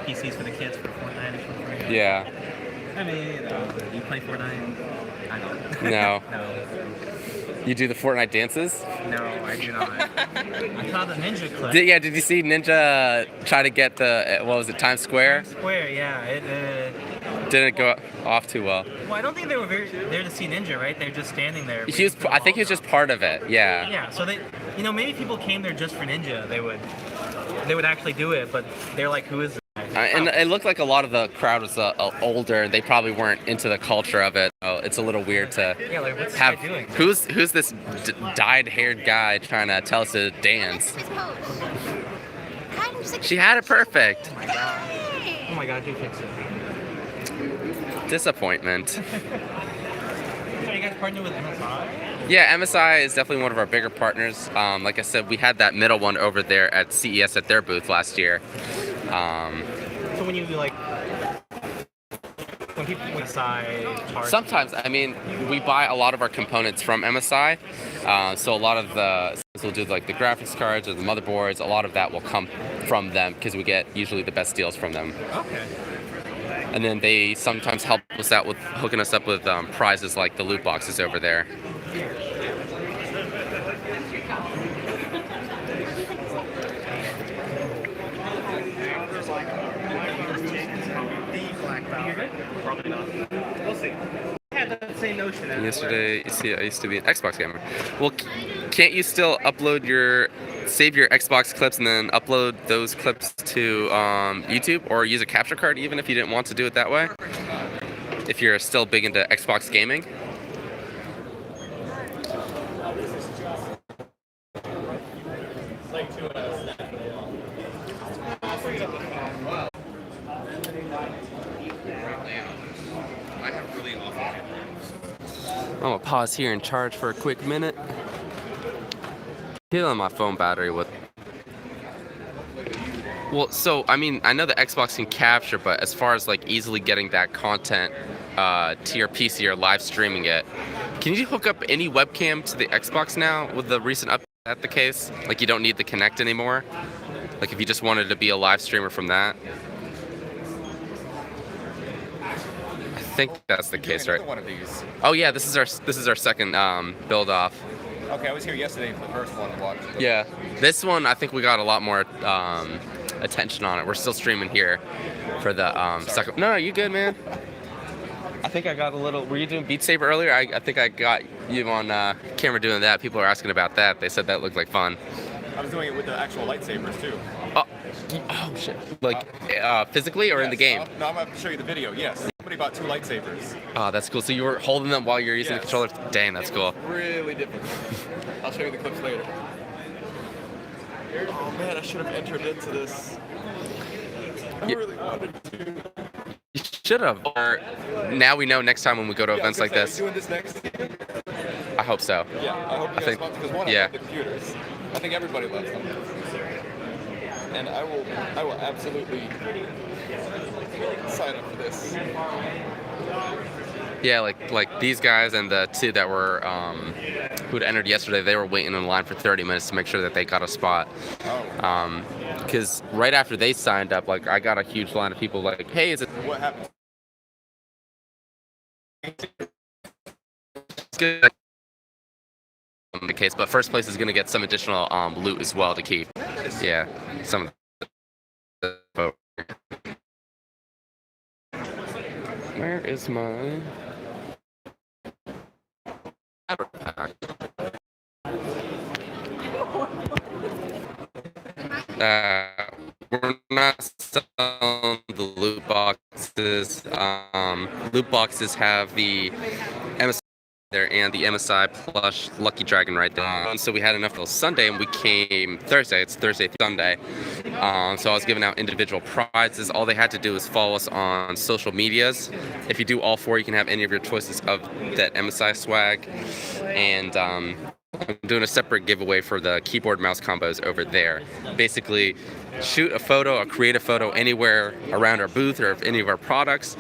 PCs for the kids for Fortnite or something. Yeah. I mean, you play Fortnite? I don't. No. No. You do the Fortnite dances? No, I do not. I saw the Ninja clip. Did you see Ninja try to get the, what was it, Times Square? Square, yeah. Didn't go off too well. Well, I don't think they were there to see Ninja, right? They're just standing there. I think he was just part of it, yeah. Yeah, so they, maybe people came there just for Ninja. They would actually do it, but they're like, who is this guy? And it looked like a lot of the crowd was older, and they probably weren't into the culture of it. So it's a little weird to Yeah, like, what's this have. guy doing? Who's this dyed-haired guy trying to tell us to dance? She had it perfect. Oh my god, who fixed it? Disappointment. Are you guys partnered with MSI? Yeah, MSI is definitely one of our bigger partners. Like I said, we had that middle one over there at CES at their booth last year. So when you when people MSI charge. Sometimes, I mean, we buy a lot of our components from MSI. So a lot of we'll do like the graphics cards or the motherboards. A lot of that will come from them because we get usually the best deals from them. Okay. And then they sometimes help us out with hooking us up with prizes like the loot boxes over there. Probably not. We'll see. Yeah, had that same notion. Yesterday, you see, I used to be an Xbox gamer. Well, can't you still save your Xbox clips and then upload those clips to YouTube, or use a capture card even if you didn't want to do it that way? If you're still big into Xbox gaming. I'm gonna pause here and charge for a quick minute. Killing my phone battery with. Well, so I mean, I know the Xbox can capture, but as far as like easily getting that content to your PC or live streaming it, can you hook up any webcam to the Xbox now with the recent update? That the case? Like you don't need the Kinect anymore? Like if you just wanted to be a live streamer from that? I think that's the case, right? One of these. Oh yeah, this is our second build off. Okay, I was here yesterday for the first one to watch. Yeah, this one I think we got a lot more attention on it. We're still streaming here for the second. No, you good, man? I think I got a little. Were you doing Beat Saber earlier? I think I got you on camera doing that. People are asking about that. They said that looked like fun. I was doing it with the actual lightsabers too. Oh shit! Like physically or in the game? No, I'm going to show you the video. Yes. Somebody bought 2 lightsabers. Oh, that's cool. So you were holding them while you're using the controller? Dang, that's cool. Really difficult. I'll show you the clips later. Oh man, I should have entered into this. I really wanted to. You should have. Or now we know next time when we go to events like this. Are you doing this next year? I hope so. Yeah, I hope you guys want to, because one, I love the computers. I think everybody loves them. And I will absolutely sign up for this. Yeah, like these guys and the two that were who'd entered yesterday, they were waiting in line for 30 minutes to make sure that they got a spot. Because right after they signed up, like I got a huge line of people like, hey, is it? What happened? It's good. In the case, but first place is going to get some additional loot as well to keep. Yeah, some of the. Where is my battery pack? We're not selling the loot boxes. Loot boxes have the MSI there and the MSI plush Lucky Dragon right there. And so we had enough till Sunday, and we came Thursday. It's Thursday, Sunday. So I was giving out individual prizes. All they had to do was follow us on social medias. If you do all 4, you can have any of your choices of that MSI swag. And I'm doing a separate giveaway for the keyboard mouse combos over there. Basically, shoot a photo, a creative photo anywhere around our booth or of any of our products,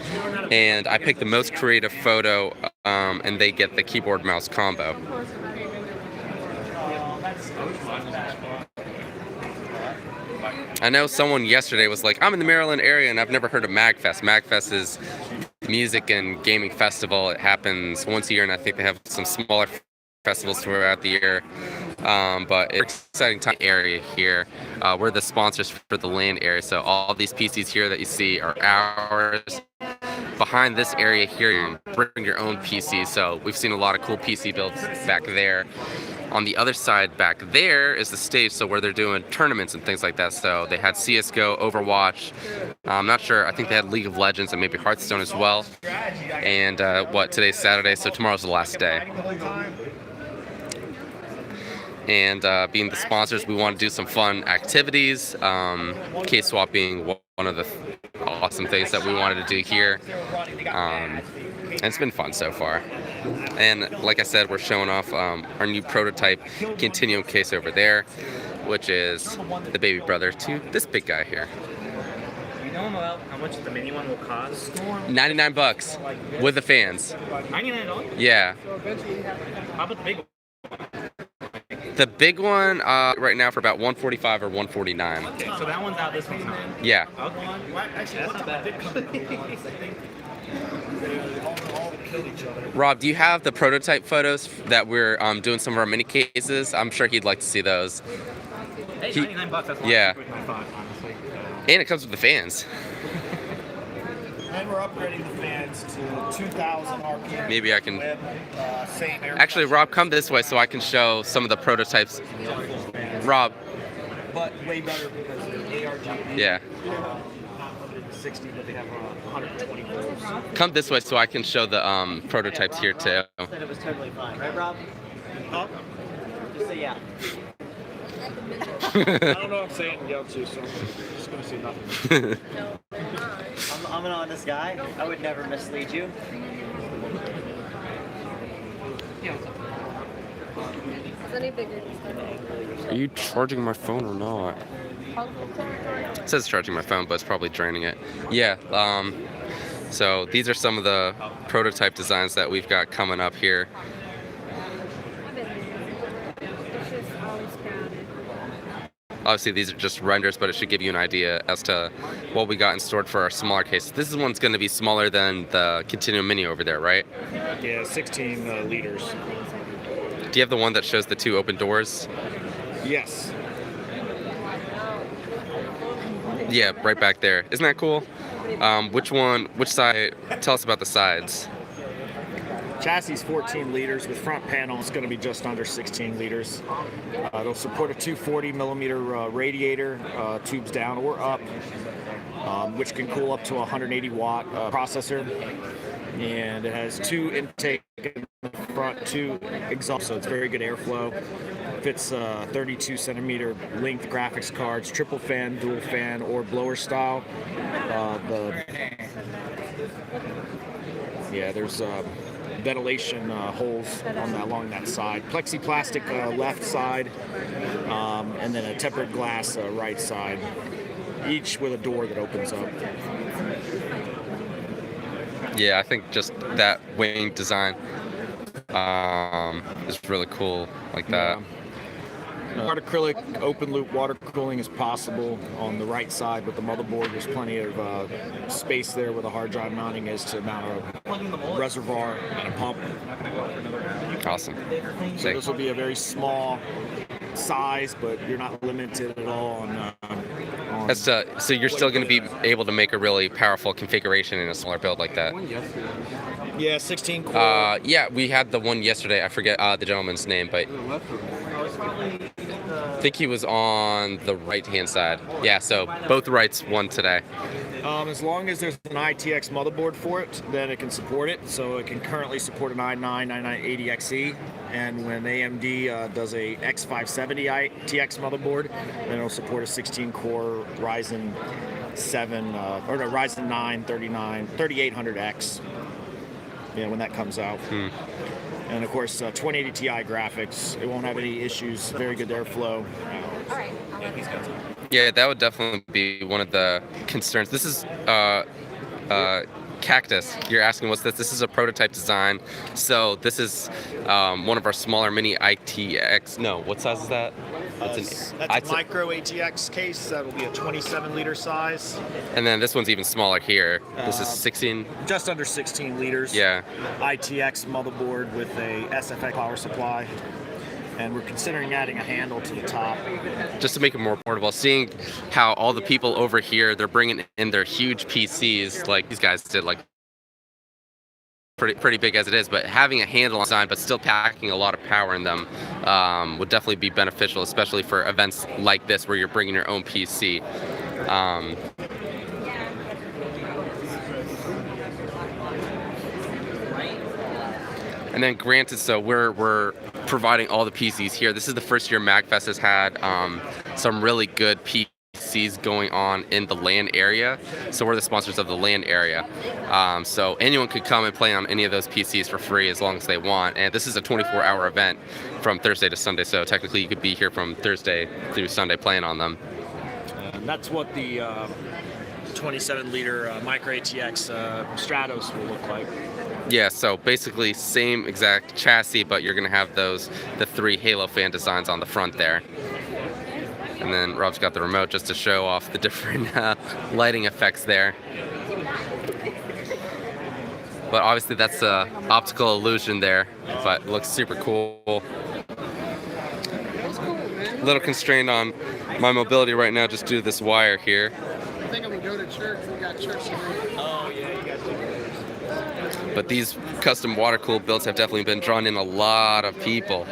and I pick the most creative photo, and they get the keyboard mouse combo. I know someone yesterday was like, I'm in the Maryland area and I've never heard of MAGFest. MAGFest is music and gaming festival. It happens once a year, and I think they have some smaller festivals throughout the year, but it's an exciting time area here. We're the sponsors for the LAN area, so all these PCs here that you see are ours. Behind this area here, you bring your own PC, so we've seen a lot of cool PC builds back there. On the other side back there is the stage, so where they're doing tournaments and things like that. So they had CSGO, Overwatch, I'm not sure, I think they had League of Legends and maybe Hearthstone as well. And today's Saturday, so tomorrow's the last day. And being the sponsors, we want to do some fun activities. K-Swap being one of the awesome things that we wanted to do here. And it's been fun so far. And like I said, we're showing off our new prototype Continuum case over there, which is the baby brother to this big guy here. You know about how much the mini one will cost? $99 with the fans. $99? Yeah. How about the big one? The big one right now for about $145 or $149. Okay, so that one's out, this one's not. Yeah. Okay. Actually, that's not bad. Rob, do you have the prototype photos that we're doing some of our mini cases? I'm sure he'd like to see those. Hey, $99, that's yeah. $145, honestly. And it comes with the fans. And we're upgrading the fans to 2,000 RPM. Maybe I can. Same air Actually, Rob, come this way so I can show some of the prototypes. Rob. but way better because they're ARGB. Yeah. 160, but they have 120 volts. Come this way so I can show the prototypes here too. Said it was totally fine, right, Rob? Huh? Just say yeah. I don't know what I'm saying yell to, so I'm just gonna say nothing. I'm an honest guy. I would never mislead you. It's any bigger. Are you charging my phone or not? It says charging my phone, but it's probably draining it. Yeah. So these are some of the prototype designs that we've got coming up here. It's just always crowded. Obviously, these are just renders, but it should give you an idea as to what we got in store for our smaller case. This one's going to be smaller than the Continuum Mini over there, right? Yeah, 16 liters. Do you have the one that shows the 2 open doors? Yes. Yeah, right back there. Isn't that cool? Which side? Tell us about the sides. Chassis 14 liters with front panel. It's going to be just under 16 liters. It'll support a 240 millimeter radiator, tubes down or up, which can cool up to a 180 watt processor. And it has 2 intake in the front, 2 exhaust, so it's very good airflow. Fits 32 centimeter length graphics cards, triple fan, dual fan, or blower style. There's ventilation holes along that side. Plexiplastic left side, and then a tempered glass right side, each with a door that opens up. Yeah, I think just that wing design is really cool, like that. Hard acrylic open loop water cooling is possible on the right side with the motherboard. There's plenty of space there where the hard drive mounting is to mount a reservoir and a pump. Awesome. So this will be a very small size, but you're not limited at all on So you're still going to be able to make a really powerful configuration in a smaller build like that. Yeah, 16 core. Yeah, we had the one yesterday. I forget the gentleman's name, but I think he was on the right-hand side. Yeah, so both rights won today. As long as there's an ITX motherboard for it, then it can support it. So it can currently support an i9 9980XE, and when AMD does a X570 ITX motherboard, then it'll support a 16-core Ryzen 9 3800X. Yeah, when that comes out. And of course, 2080 Ti graphics. It won't have any issues. Very good airflow. All right. Yeah, that would definitely be one of the concerns. This is Cactus. You're asking what's this? This is a prototype design. So this is one of our smaller mini ITX. No, what size is that? That's a micro ATX case. That'll be a 27 liter size. And then this one's even smaller here. This is 16. Just under 16 liters. Yeah. ITX motherboard with a SFX power supply. And we're considering adding a handle to the top. Just to make it more portable. Seeing how all the people over here, they're bringing in their huge PCs, like these guys did, like pretty big as it is, but having a handle on the side, but still packing a lot of power in them would definitely be beneficial, especially for events like this where you're bringing your own PC. And then granted, so we're providing all the PCs here. This is the first year MAGFest has had some really good PCs going on in the LAN area. So we're the sponsors of the LAN area. So anyone could come and play on any of those PCs for free as long as they want. And this is a 24-hour event from Thursday to Sunday. So technically you could be here from Thursday through Sunday playing on them. And that's what the 27 liter micro ATX Stratos will look like. Yeah, so basically same exact chassis, but you're gonna have the 3 Halo fan designs on the front there. And then Rob's got the remote just to show off the different lighting effects there. But obviously that's a optical illusion there, but it looks super cool. A little constrained on my mobility right now just due to this wire here. think I'm gonna go to church. We got church tonight. Oh yeah, you got to. But these custom water-cooled builds have definitely been drawing in a lot of people.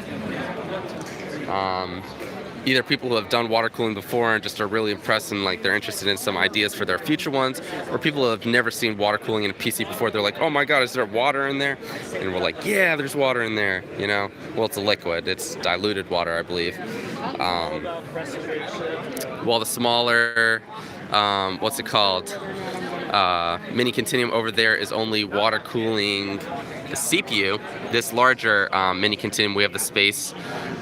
Either people who have done water cooling before and just are really impressed and like they're interested in some ideas for their future ones, or people who have never seen water cooling in a PC before. They're like, oh my god, is there water in there? And we're like, yeah, there's water in there, you know. Well, it's a liquid, it's diluted water, I believe. While the smaller what's it called, mini Continuum over there is only water cooling the CPU. This larger mini Continuum, we have the space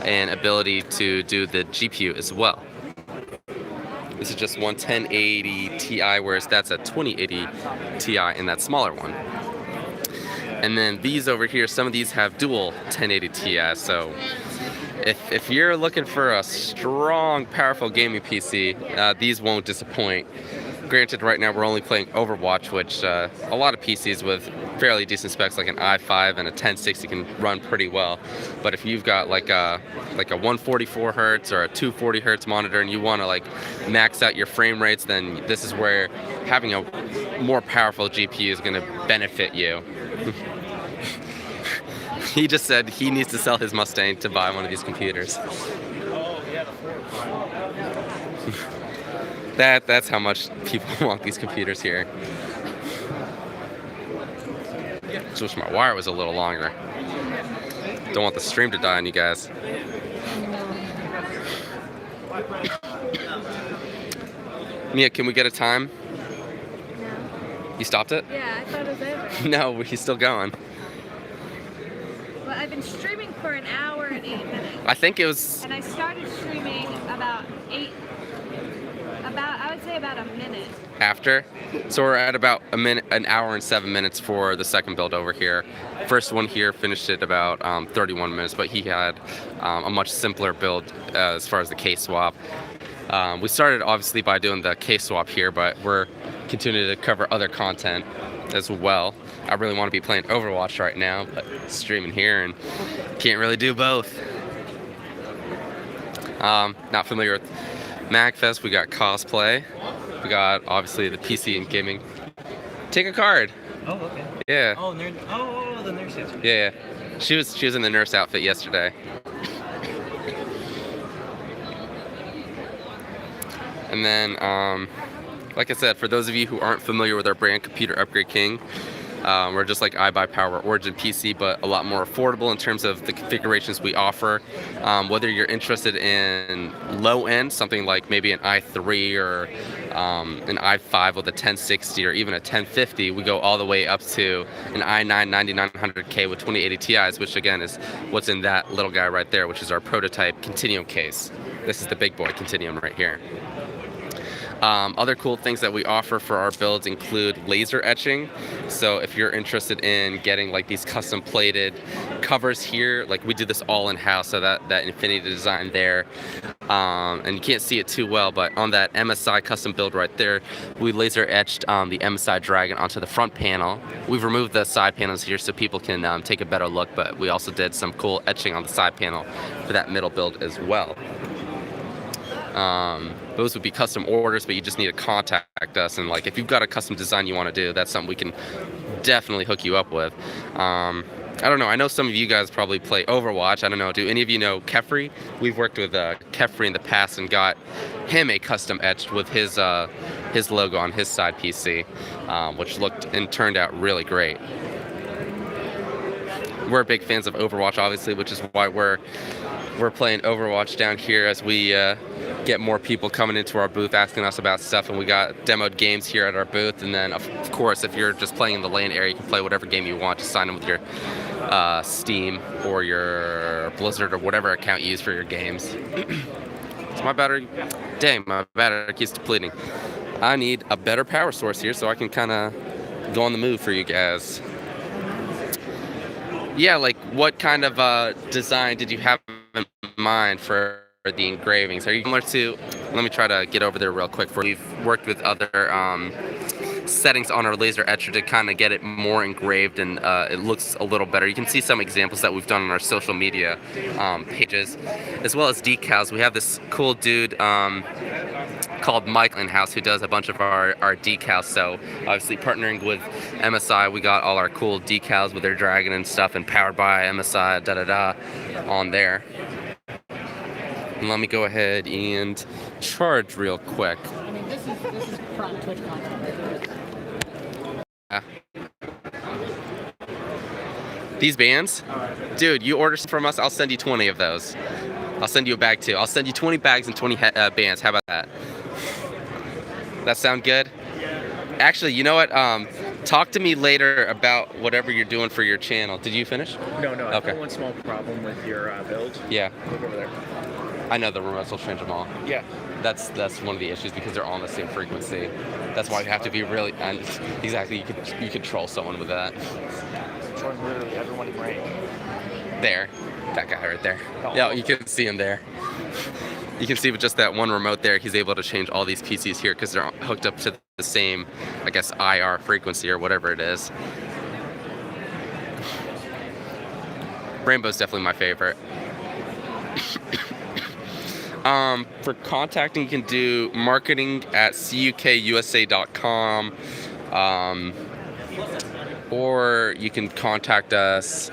and ability to do the GPU as well. This is just one 1080 Ti, whereas that's a 2080 Ti in that smaller one. And then these over here, some of these have dual 1080 Ti, so if you're looking for a strong, powerful gaming PC, these won't disappoint. Granted, right now we're only playing Overwatch, which a lot of PCs with fairly decent specs like an i5 and a 1060 can run pretty well. But if you've got like a 144 hertz or a 240 hertz monitor and you want to like max out your frame rates, then this is where having a more powerful GPU is going to benefit you. He just said he needs to sell his Mustang to buy one of these computers. That's how much people want these computers here. Just wish my wire was a little longer. Don't want the stream to die on you guys. Mia, can we get a time? No. You stopped it? Yeah, I thought it was over. No, he's still going. Well, I've been streaming for an hour and 8 minutes. I think it was... And I started streaming about I would say about a minute. After. So we're at about an hour and 7 minutes for the second build over here. First one here finished at about 31 minutes, but he had a much simpler build as far as the case swap. We started obviously by doing the case swap here, but we're continuing to cover other content as well. I really want to be playing Overwatch right now, but streaming here and can't really do both. Not familiar with MAGFest, we got cosplay. We got obviously the PC and gaming. Take a card. Oh, okay. Yeah. Oh, nerd. Oh, the nurse yesterday. Yeah. She was in the nurse outfit yesterday. And then, like I said, for those of you who aren't familiar with our brand, Computer Upgrade King, we're just like iBuyPower Origin PC, but a lot more affordable in terms of the configurations we offer. Whether you're interested in low end, something like maybe an i3 or an i5 with a 1060 or even a 1050, we go all the way up to an i9 9900K with 2080 Ti's, which again is what's in that little guy right there, which is our prototype Continuum case. This is the big boy Continuum right here. Other cool things that we offer for our builds include laser etching. So if you're interested in getting like these custom plated covers here, like we do this all in-house, so that Infinity design there, and you can't see it too well, but on that MSI custom build right there, we laser etched the MSI Dragon onto the front panel. We've removed the side panels here so people can take a better look, but we also did some cool etching on the side panel for that middle build as well. Those would be custom orders, but you just need to contact us, and like if you've got a custom design you want to do, that's something we can definitely hook you up with. I don't know, I know some of you guys probably play Overwatch. I don't know, do any of you know Kefri? We've worked with Kefri in the past and got him a custom etched with his logo on his side PC, which looked and turned out really great. We're big fans of Overwatch, obviously, which is why we're playing Overwatch down here as we get more people coming into our booth asking us about stuff, and we got demoed games here at our booth. And then of course, if you're just playing in the LAN area, you can play whatever game you want. Just sign in with your Steam or your Blizzard or whatever account you use for your games. So my battery, dang, my battery keeps depleting. I need a better power source here so I can kind of go on the move for you guys. Yeah, like what kind of design did you have in mind for the engravings? Are you similar to, let me try to get over there real quick for you. We've worked with other settings on our laser etcher to kind of get it more engraved, and it looks a little better. You can see some examples that we've done on our social media pages, as well as decals. We have this cool dude, called Mike in-house, who does a bunch of our decals. So obviously partnering with MSI, we got all our cool decals with their dragon and stuff, and powered by MSI, on there. And let me go ahead and charge real quick. I mean, this is prime Twitch content. Yeah. These bands? Dude, you order from us, I'll send you 20 of those. I'll send you a bag too. I'll send you 20 bags and 20 bands. How about that? That sound good? Actually, you know what? Talk to me later about whatever you're doing for your channel. Did you finish? No, I Okay. have one small problem with your build. Yeah. Look over there. I know the remotes will change them all. Yeah. That's one of the issues because they're all on the same frequency. That's why you have to be really exactly. You could troll someone with that. Showing literally everyone in range. There, that guy right there. Oh. Yeah, you can see him there. You can see with just that one remote there, he's able to change all these PCs here because they're hooked up to the same, I guess, IR frequency or whatever it is. Rainbow's definitely my favorite. For contacting, you can do marketing@cukusa.com, or you can contact us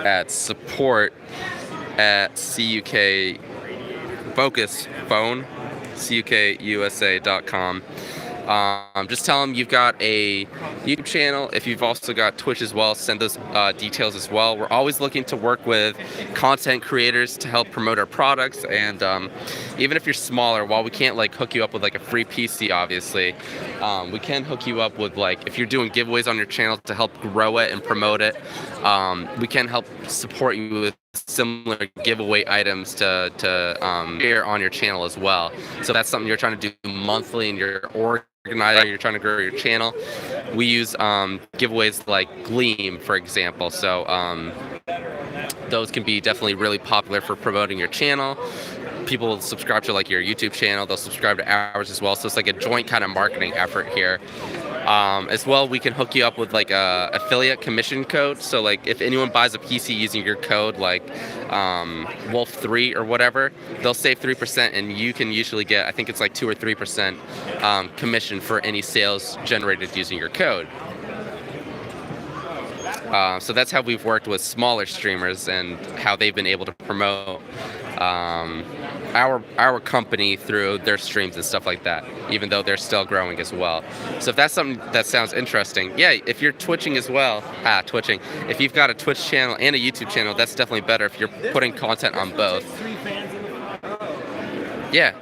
at support@CUK Focus Phone, cukusa.com. Just tell them you've got a YouTube channel. If you've also got Twitch as well, send those details as well. We're always looking to work with content creators to help promote our products. And even if you're smaller, while we can't like hook you up with like a free PC, obviously, we can hook you up with like if you're doing giveaways on your channel to help grow it and promote it. We can help support you with similar giveaway items to share on your channel as well. So that's something you're trying to do monthly and you're you're trying to grow your channel. We use giveaways like Gleam, for example. So those can be definitely really popular for promoting your channel. People will subscribe to like your YouTube channel. They'll subscribe to ours as well. So it's like a joint kind of marketing effort here. As well, we can hook you up with like a affiliate commission code. So like if anyone buys a PC using your code like Wolf3 or whatever, they'll save 3% and you can usually get, I think it's like 2 or 3% commission for any sales generated using your code. So that's how we've worked with smaller streamers and how they've been able to promote our company through their streams and stuff like that, even though they're still growing as well. So if that's something that sounds interesting, yeah, if you're twitching as well, if you've got a Twitch channel and a YouTube channel, that's definitely better if you're putting content on both. Yeah.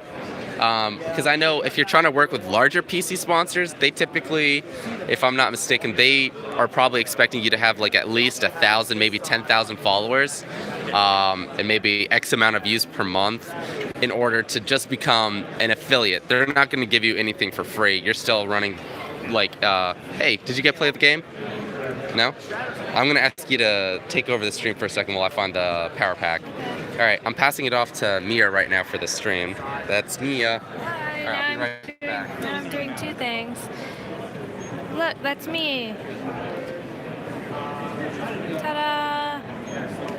Because I know if you're trying to work with larger PC sponsors, they typically, if I'm not mistaken, they are probably expecting you to have like at least 1,000, maybe 10,000 followers, and maybe X amount of views per month in order to just become an affiliate. They're not going to give you anything for free. You're still running like, hey, did you get play the game? No? I'm going to ask you to take over the stream for a second while I find the power pack. All right, I'm passing it off to Mia right now for the stream. That's Mia. Hi, All right, I'll be right back. I'm doing two things. Look, that's me. Ta-da!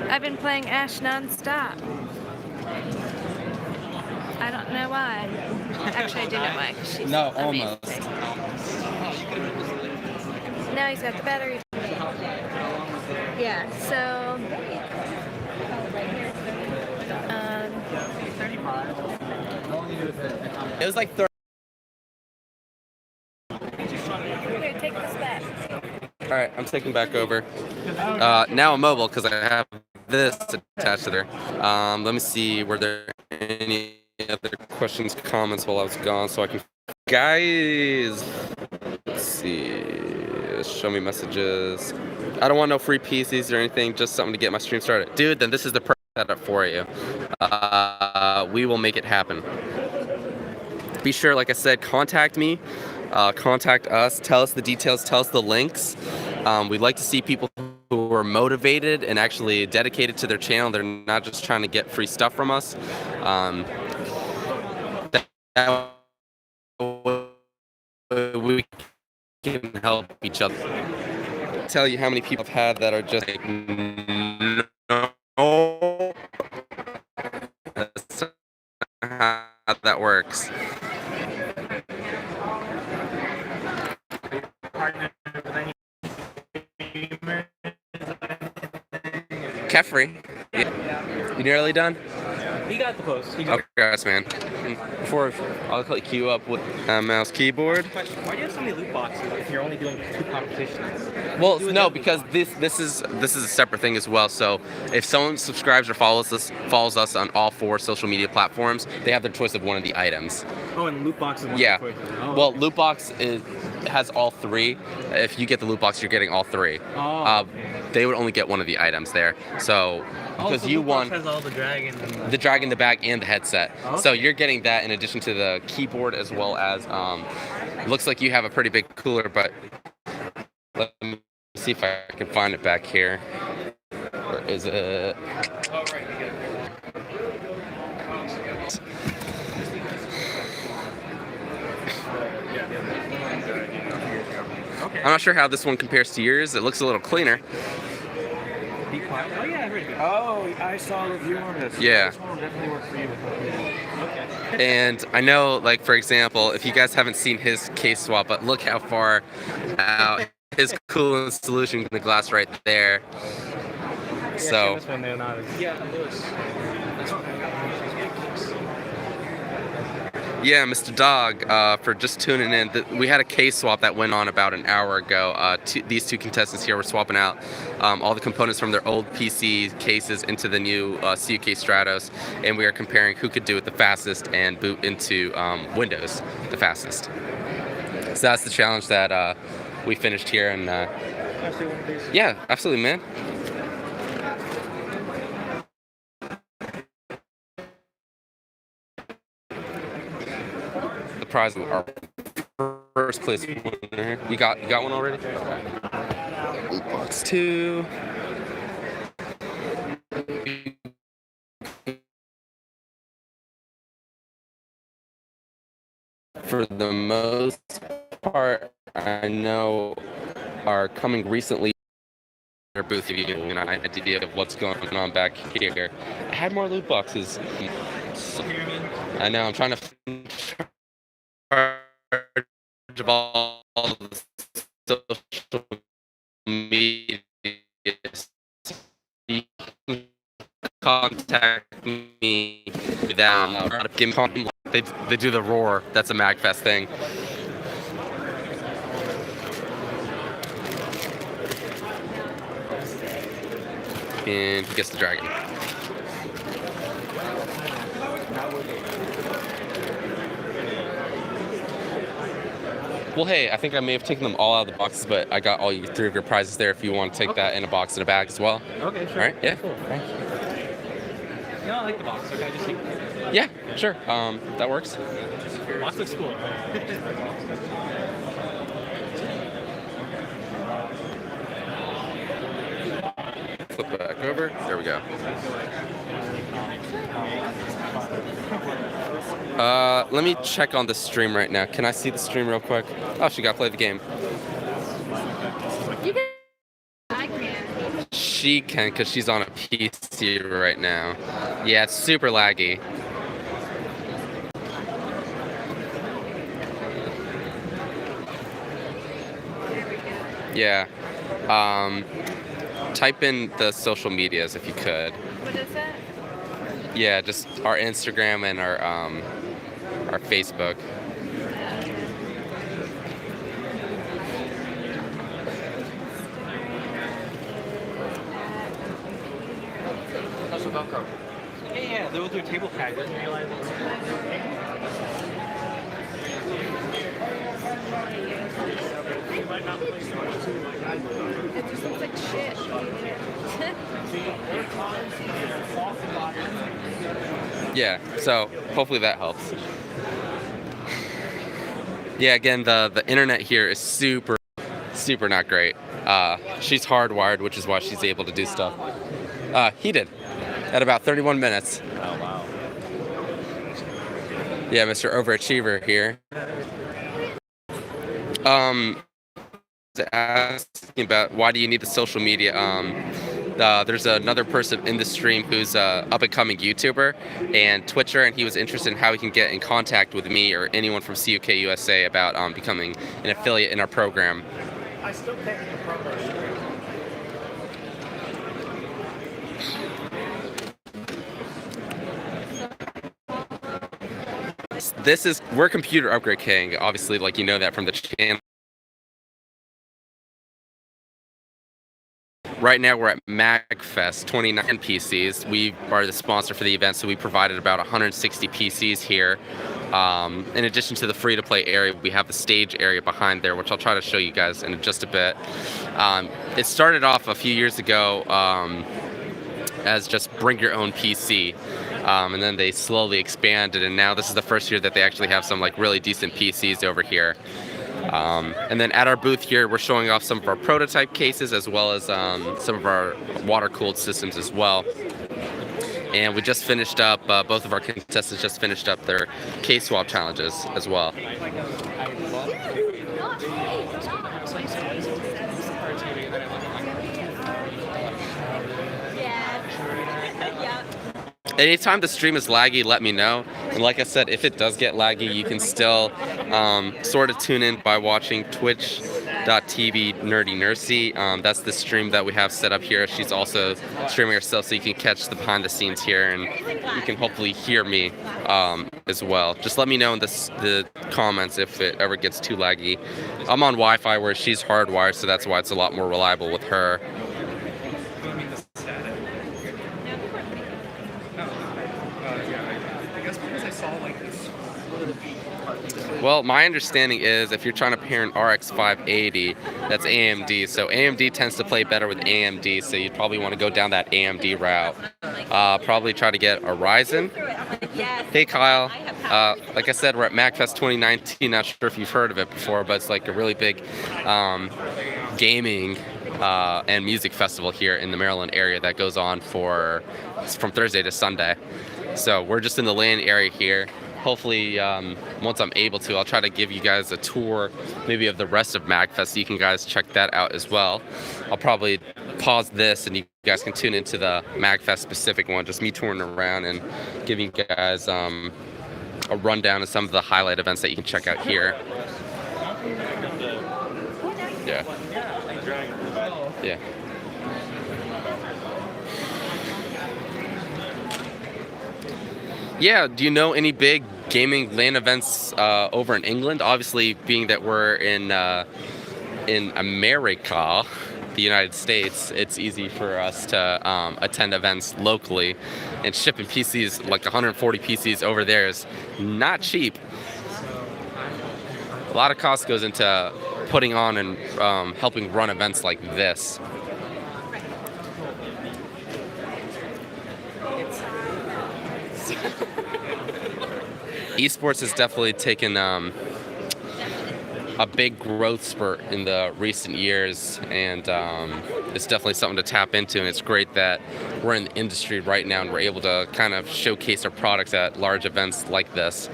I've been playing Ash non-stop. I don't know why. Actually, I do know why. 'Cause she's No, amazing. almost. Now he's got the battery. Yeah, so... It was like 30. Here, take this back. All right, I'm taking back over. Now I'm mobile because I have this attached to there. Let me see, were there any other questions, comments while I was gone so I can... Guys, let's see. Show me messages. I don't want no free PCs or anything, just something to get my stream started. Dude, then this is the perfect setup for you. We will make it happen. Be sure, like I said, contact me, contact us, tell us the details, tell us the links. We'd like to see people who are motivated and actually dedicated to their channel. They're not just trying to get free stuff from us. That we can help each other. Tell you how many people I've had that are just like, no, that's not how that works. Kefri, you nearly done? He got the post. Okay, guys, man. Before I'll click you up with mouse keyboard. Why do you have so many loot boxes if you're only doing 2 competitions? Well, no, because this is a separate thing as well. So if someone subscribes or follows us on all 4 social media platforms, they have their choice of one of the items. Oh, and loot boxes. Yeah. Well, loot box has all 3. If you get the loot box, you're getting all 3. Oh. They would only get one of the items there. So because you won has all the dragon. the dragon, the bag, and the headset. Oh. So you're getting that in addition to the keyboard as well as looks like you have a pretty big cooler, but let me see if I can find it back here. Where is it? Okay. I'm not sure how this one compares to yours. It looks a little cleaner. Be quiet. Oh yeah, very good. Oh, I saw a review on this. Yeah. This one will definitely work for you. Okay. And I know, like, for example, if you guys haven't seen his case swap, but look how far out his cooling solution in the glass right there. So, This one, they're not as... yeah, Mr. Dog, for just tuning in, we had a case swap that went on about an hour ago. These 2 contestants here were swapping out all the components from their old PC cases into the new CUK Stratos, and we are comparing who could do it the fastest and boot into Windows the fastest. So that's the challenge that we finished here, and yeah, absolutely, man. The prize of our first place winner. You got one already? Loot box 2. For the most part, I know are coming recently. Their booth, if you get an idea of what's going on back here. I had more loot boxes. I know, I'm trying to charge of all the social media. You can contact me without they do the roar. That's a MAGFest thing. And he gets the dragon. Well, hey, I think I may have taken them all out of the boxes, but I got all 3 of your prizes there if you want to take that in a box and a bag as well. Okay, sure. All right, yeah. Cool. Thank you. No, I like the box. Okay, I just think... Yeah, sure. That works. Box looks cool. Flip it back over. There we go. Let me check on the stream right now. Can I see the stream real quick? Oh, she got to play the game. You can. I can. She can, because she's on a PC right now. Yeah, it's super laggy. Yeah. Type in the social medias if you could. What is it? Yeah, just our Instagram and our Facebook. Yeah, they will do a table tag. Didn't realize It just looks like shit. Yeah, so hopefully that helps. Yeah, again, the internet here is super not great. She's hardwired, which is why she's able to do stuff. He did at about 31 minutes. Oh, wow. Yeah, Mr. Overachiever here. Asking about why do you need the social media? There's another person in the stream who's a up-and-coming YouTuber and Twitcher, and he was interested in how he can get in contact with me or anyone from CUK USA about becoming an affiliate in our program. I still can't get the promo straight. We're Computer Upgrade King. Obviously, like you know that from the channel. Right now we're at MAGFest 29 PCs. We are the sponsor for the event, so we provided about 160 PCs here. In addition to the free-to-play area, we have the stage area behind there, which I'll try to show you guys in just a bit. It started off a few years ago as just bring your own PC. And then they slowly expanded, and now this is the first year that they actually have some like really decent PCs over here. And then at our booth here, we're showing off some of our prototype cases as well as some of our water-cooled systems as well. And we just finished up, both of our contestants just finished up their case swap challenges as well. Anytime the stream is laggy, let me know. And like I said, if it does get laggy, you can still sort of tune in by watching twitch.tv Nerdy Nursey. That's the stream that we have set up here. She's also streaming herself, so you can catch the behind the scenes here, and you can hopefully hear me as well. Just let me know in the comments if it ever gets too laggy. I'm on Wi-Fi where she's hardwired, so that's why it's a lot more reliable with her. Well, my understanding is if you're trying to pair an RX 580, that's AMD. So AMD tends to play better with AMD, so you'd probably want to go down that AMD route. Probably try to get a Ryzen. Hey, Kyle. Like I said, we're at MAGFest 2019. Not sure if you've heard of it before, but it's like a really big gaming and music festival here in the Maryland area that goes on from Thursday to Sunday. So we're just in the land area here. Hopefully, once I'm able to, I'll try to give you guys a tour maybe of the rest of MAGFest so you can guys check that out as well. I'll probably pause this and you guys can tune into the MAGFest specific one, just me touring around and giving you guys a rundown of some of the highlight events that you can check out here. Yeah. Yeah. Yeah, do you know any big gaming LAN events over in England? Obviously, being that we're in America, the United States, it's easy for us to attend events locally. And shipping PCs, like 140 PCs over there is not cheap. A lot of cost goes into putting on and helping run events like this. Esports has definitely taken a big growth spurt in the recent years, and it's definitely something to tap into, and it's great that we're in the industry right now and we're able to kind of showcase our products at large events like this.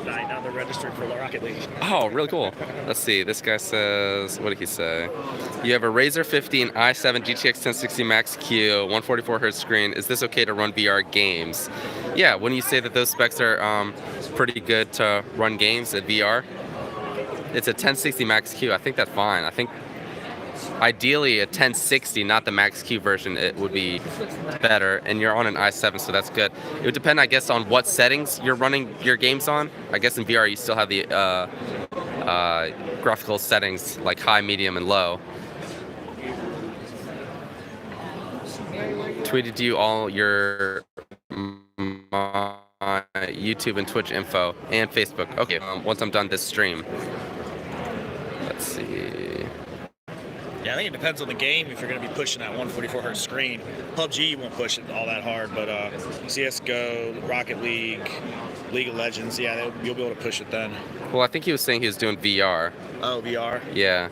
Now they're registered for Rocket League. Oh, really cool. Let's see. This guy says, what did he say? You have a Razer 15 i7 GTX 1060 Max Q, 144 Hz screen. Is this okay to run VR games? Yeah, wouldn't you say that those specs are pretty good to run games at VR? It's a 1060 Max Q. I think that's fine. I think ideally a 1060, not the Max Q version, it would be better. And you're on an i7, so that's good. It would depend, I guess, on what settings you're running your games on. I guess in VR you still have the graphical settings like high, medium, and low. Tweeted you all your YouTube and Twitch info and Facebook. Okay, once I'm done this stream. Let's see. Yeah, I think it depends on the game if you're going to be pushing that 144 Hz screen. PUBG, you won't push it all that hard, but CSGO, Rocket League, League of Legends, yeah, you'll be able to push it then. Well, I think he was saying he was doing VR. Oh, VR? Yeah.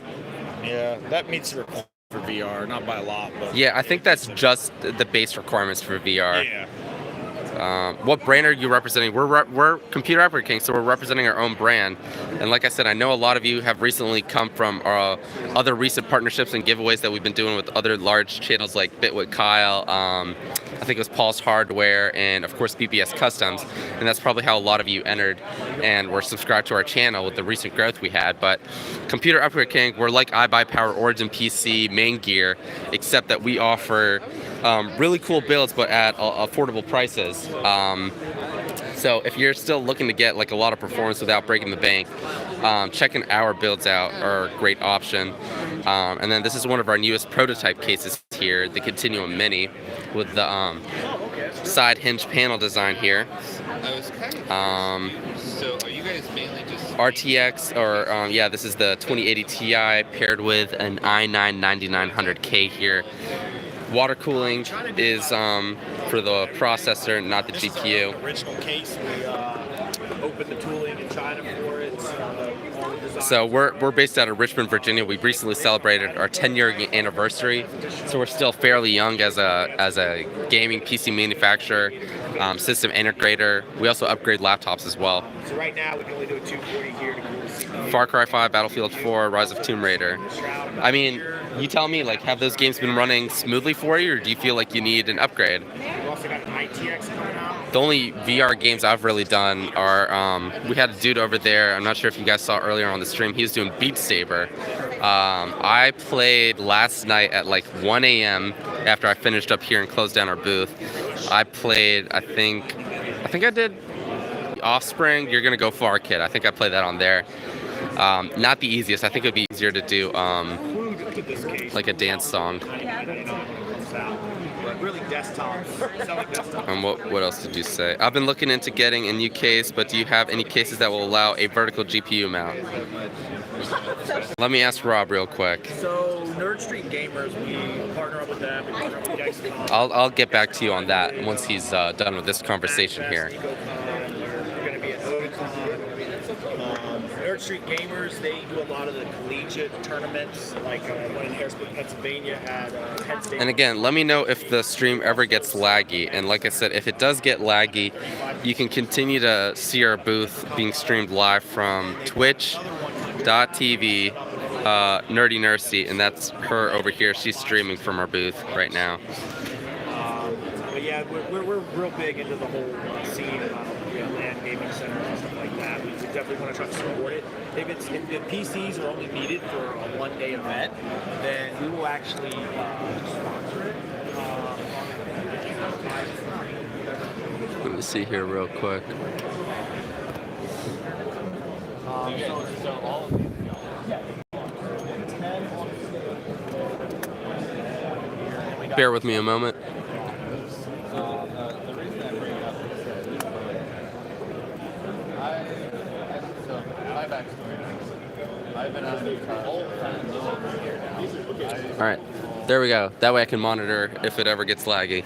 Yeah, that meets the requirement for VR, not by a lot. But yeah, I think that's just the base requirements for VR. Yeah. What brand are you representing? We're Computer Upgrade King, so we're representing our own brand. And like I said, I know a lot of you have recently come from other recent partnerships and giveaways that we've been doing with other large channels like Bitwood Kyle. I think it was Paul's Hardware, and of course BBS Customs. And that's probably how a lot of you entered and were subscribed to our channel with the recent growth we had. But Computer Upgrade King, we're like iBuyPower, Origin PC, Main Gear, except that we offer really cool builds, but at affordable prices. So if you're still looking to get like a lot of performance without breaking the bank, checking our builds out are a great option. And then this is one of our newest prototype cases here, the Continuum Mini, with the side hinge panel design here. I was kind of so are you guys mainly just RTX, or yeah, this is the 2080 Ti paired with an i9 9900K here. Water cooling is for the processor, not the GPU. Original case, we opened the tooling in China for it. So we're based out of Richmond, Virginia. We recently celebrated our 10-year anniversary, so we're still fairly young as a gaming PC manufacturer, system integrator. We also upgrade laptops as well. So right now we can only do a 240 here to cool the CPU. Far Cry 5, Battlefield 4, Rise of Tomb Raider. I mean, you tell me, like, have those games been running smoothly for you, or do you feel like you need an upgrade? We also got an ITX coming out. The only VR games I've really done are, we had a dude over there, I'm not sure if you guys saw earlier on the stream, he was doing Beat Saber. I played last night at like 1 a.m. after I finished up here and closed down our booth. I played, I think I did Offspring, You're Gonna Go Far Kid. I think I played that on there. Not the easiest. I think it would be easier to do like a dance song. Really desktop. And what else did you say? I've been looking into getting a new case, but do you have any cases that will allow a vertical GPU mount? Let me ask Rob real quick. So Nerd Street Gamers, we partner up with them. I'll get back to you on that once he's done with this conversation here. Nerd Street Gamers, they do a lot of the collegiate tournaments, like one in Harrisburg, Pennsylvania had Penn State. And again, let me know if the stream ever gets laggy. And like I said, if it does get laggy, you can continue to see our booth being streamed live from twitch.tv, Nerdy Nursey, and that's her over here. She's streaming from our booth right now. But yeah, we're real big into the whole scene about land gaming centers and stuff like that. We definitely want to try to support it. If the PCs are only needed for a one-day event, then we will actually sponsor it. Let me see here real quick. So all of these. Bear with me a moment. the reason I bring it up is my backstory. I've been on the for a year now. All right, there we go. That way I can monitor if it ever gets laggy.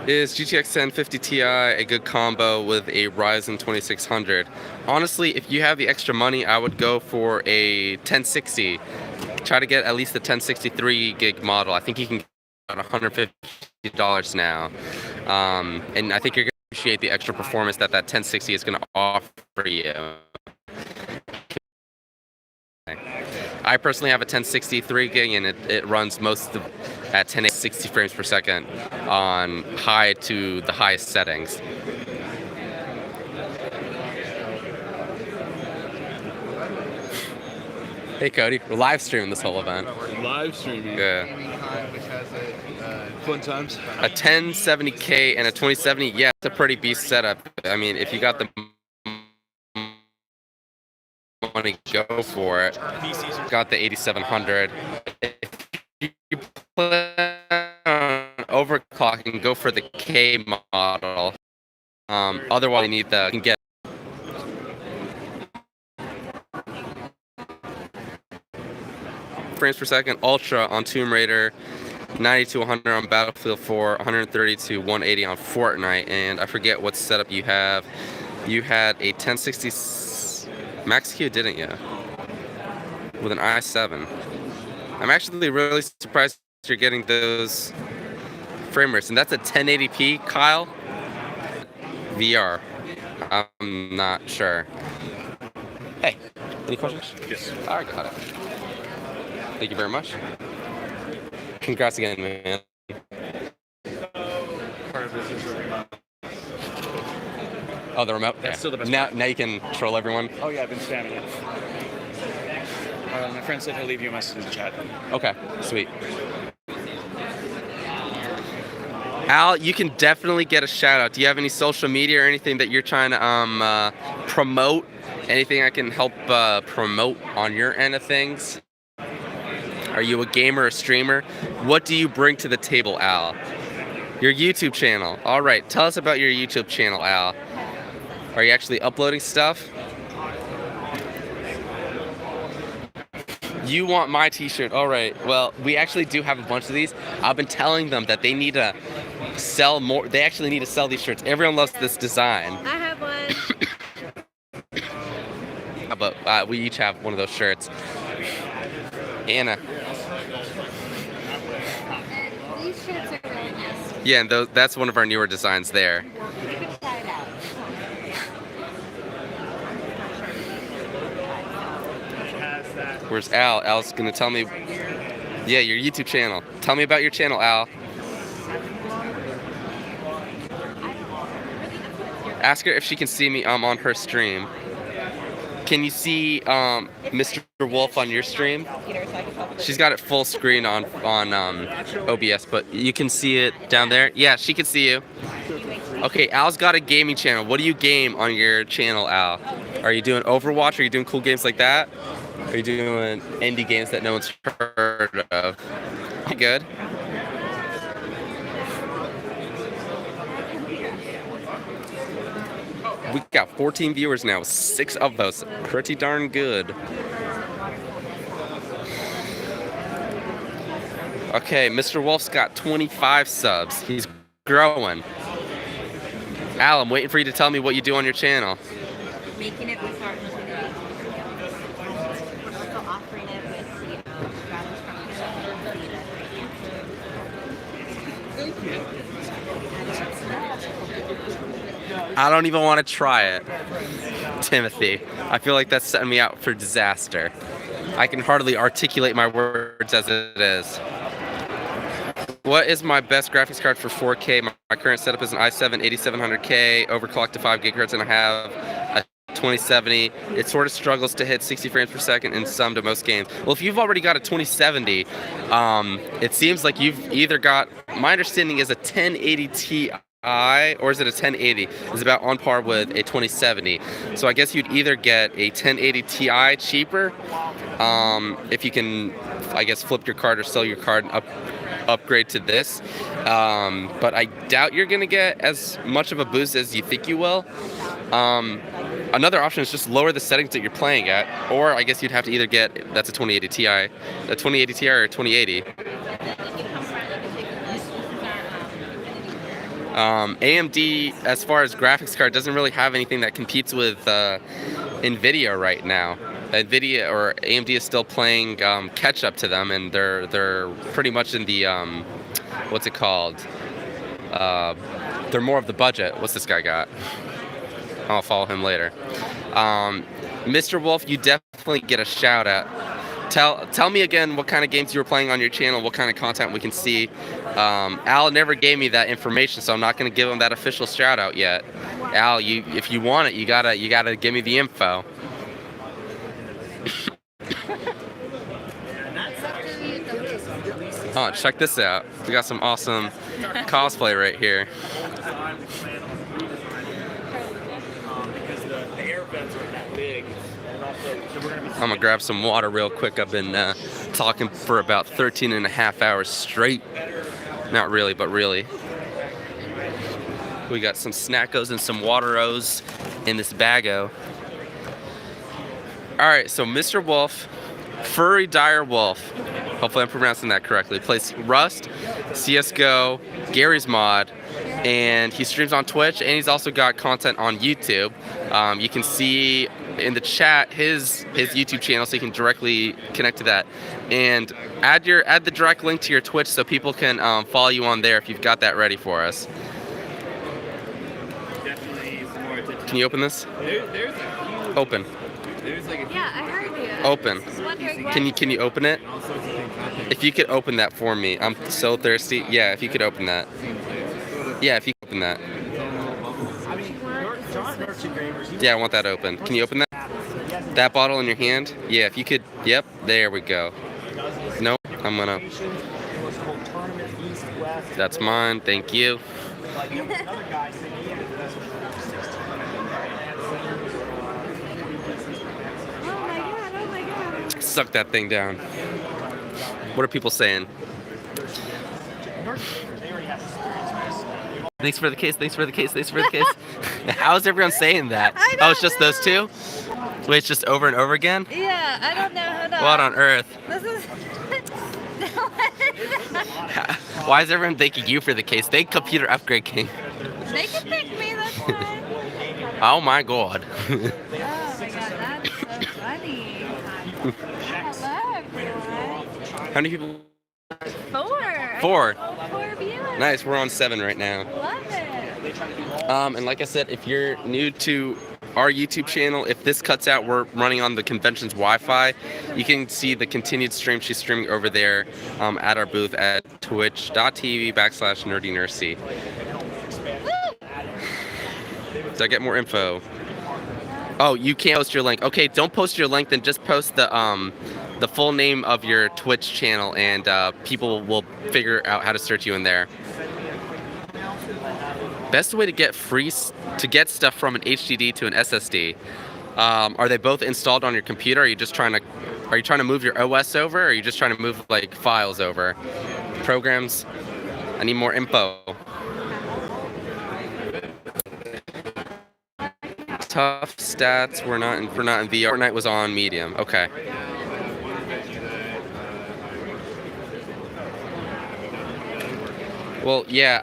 Is GTX 1050 Ti a good combo with a Ryzen 2600? Honestly, if you have the extra money, I would go for a 1060. Try to get at least the 1063 gig model. I think you can get about $150 now. And I think you're going to appreciate the extra performance that 1060 is going to offer you. I personally have a 1063 gig, and it runs most of at 1060 frames per second on high to the highest settings. Hey Cody, we're live streaming this whole event. Live streaming. Yeah. Which has fun times. A 1070K and a 2070, yeah, it's a pretty beast setup. I mean, if you got the money, go for it. Got the 8700. If you plan on overclocking, go for the K model. Otherwise, you need the, you can get frames per second ultra on Tomb Raider, 90 to 100 on Battlefield 4, 130 to 180 on Fortnite, and I forget what setup you have. You had a 1060 Max Q, didn't you? With an i7. I'm actually really surprised you're getting those frame rates. And that's a 1080p, Kyle? VR. I'm not sure. Hey, any questions? Yes. I got it. Thank you very much. Congrats again, man. Oh, the remote? That's still the best Now you can troll everyone? Oh yeah, I've been spamming it. My friend said he'll leave you a message in the chat. Okay, sweet. Al, you can definitely get a shout out. Do you have any social media or anything that you're trying to promote? Anything I can help promote on your end of things? Are you a gamer or streamer? What do you bring to the table, Al? Your YouTube channel. All right, tell us about your YouTube channel, Al. Are you actually uploading stuff? You want my t-shirt. All right. Well, we actually do have a bunch of these. I've been telling them that they need to sell more. They actually need to sell these shirts. Everyone loves this design. I have one. But we each have one of those shirts. Anna. And these shirts are really nice. Yeah, and that's one of our newer designs there. You can try it out. Where's Al? Al's gonna tell me. Yeah, your YouTube channel. Tell me about your channel, Al. Ask her if she can see me on her stream. Can you see Mr. Wolf on your stream? She's got it full screen on OBS, but you can see it down there. Yeah, she can see you. Okay, Al's got a gaming channel. What do you game on your channel, Al? Are you doing Overwatch? Are you doing cool games like that? Are you doing indie games that no one's heard of? You good? We got 14 viewers now, 6 of those. Pretty darn good. Okay, Mr. Wolf's got 25 subs. He's growing. Al, I'm waiting for you to tell me what you do on your channel. Making it with our community. Also offering it with, strategies from I don't even want to try it, Timothy. I feel like that's setting me out for disaster. I can hardly articulate my words as it is. What is my best graphics card for 4K? My current setup is an i7 8700K, overclocked to 5 gigahertz, and I have a 2070. It sort of struggles to hit 60 frames per second in some to most games. Well, if you've already got a 2070, it seems like you've either got, my understanding is a 1080 Ti, or is it a 1080? It's about on par with a 2070. So I guess you'd either get a 1080 Ti cheaper, if you can, I guess, flip your card or sell your card and upgrade to this. But I doubt you're gonna get as much of a boost as you think you will. Another option is just lower the settings that you're playing at, or I guess you'd have to either get, that's a 2080 Ti, a 2080 Ti or a 2080. AMD, as far as graphics card, doesn't really have anything that competes with NVIDIA right now. NVIDIA or AMD is still playing catch up to them, and they're pretty much in the what's it called? They're more of the budget. What's this guy got? I'll follow him later. Mr. Wolf, you definitely get a shout out. Tell me again what kind of games you were playing on your channel, what kind of content we can see. Al never gave me that information, so I'm not going to give him that official shout out yet. Al, if you want it, you gotta give me the info. Oh, check this out. We got some awesome cosplay right here. I'm gonna grab some water real quick. I've been talking for about 13 and a half hours straight. Not really, but really. We got some snackos and some wateros in this bago. All right, so Mr. Wolf, Furry Dire Wolf, hopefully I'm pronouncing that correctly, plays Rust, CSGO, Gary's Mod, and he streams on Twitch, and he's also got content on YouTube. You can see in the chat his YouTube channel so you can directly connect to that, and add the direct link to your Twitch so people can follow you on there if you've got that ready for us. Can you open this? Open. Yeah, I heard you. Open. Just wondering what. Can you open it? If you could open that for me, I'm so thirsty. Yeah, if you could open that. Yeah, if you could open that. Yeah, I want that open. Can you open that? That bottle in your hand? Yeah, if you could. Yep, there we go. Nope, I'm gonna. That's mine. Thank you. Oh my god. Suck that thing down. What are people saying? Thanks for the case, thanks for the case, thanks for the case. How is everyone saying that? Oh, it's just those two? Wait, it's just over and over again? Yeah, I don't know. Hold on. What on earth? This is. Why is everyone thanking you for the case? Thank Computer Upgrade King. They can thank me, that's fine. Oh my god. Oh my god, that's so funny. Hello, everyone. How many people? 4. 4. 4 viewers. Nice, we're on 7 right now. Love it. And like I said, if you're new to our YouTube channel, if this cuts out, we're running on the convention's Wi-Fi. You can see the continued stream she's streaming over there at our booth at twitch.tv/nerdynursey. Did I get more info? Oh, you can't post your link. Okay, don't post your link, then just post the full name of your Twitch channel, and people will figure out how to search you in there. Best way to get stuff from an HDD to an SSD. Are they both installed on your computer? Are you trying to move your OS over, or are you just trying to move like files over? Programs? I need more info. Tough stats. We're not in VR. Fortnite was on medium. Okay. Well, yeah.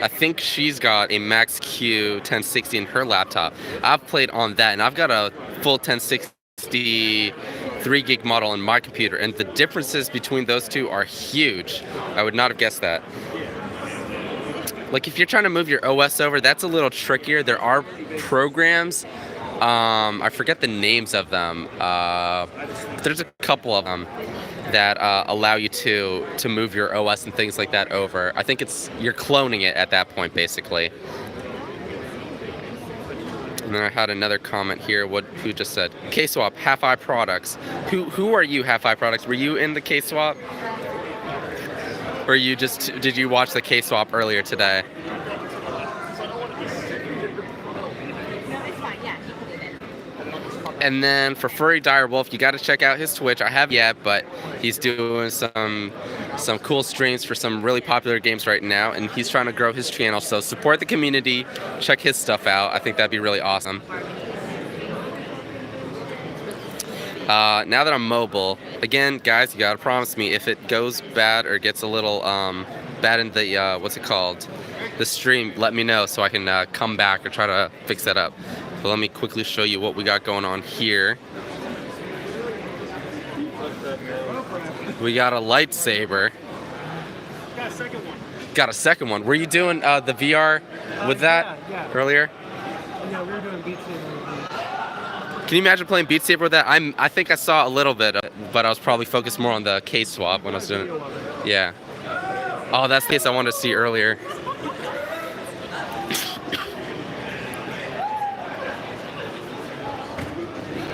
I think she's got a Max Q 1060 in her laptop. I've played on that, and I've got a full 1060 3 gig model in my computer, and the differences between those two are huge. I would not have guessed that. Like, if you're trying to move your OS over, that's a little trickier. There are programs, I forget the names of them. There's a couple of them that allow you to move your OS and things like that over. I think you're cloning it at that point, basically. And then I had another comment here. Who just said K-Swap Half-Eye Products? Who are you, Half-Eye Products? Were you in the K-Swap? Or did you watch the K-Swap earlier today? And then for Furry Dire Wolf, you got to check out his Twitch. I haven't yet, but he's doing some cool streams for some really popular games right now, and he's trying to grow his channel. So support the community, check his stuff out. I think that'd be really awesome. Now that I'm mobile, again, guys, you gotta promise me if it goes bad or gets a little bad in the what's it called, the stream, let me know so I can come back or try to fix that up. But let me quickly show you what we got going on here. We got a lightsaber. Got a second one. Got a second one. Were you doing the VR with that earlier? Yeah, we were doing Beat Saber. Can you imagine playing Beat Saber with that? I think I saw a little bit of it, but I was probably focused more on the K-Swap when I was doing it. Yeah. Oh, that's the case I wanted to see earlier.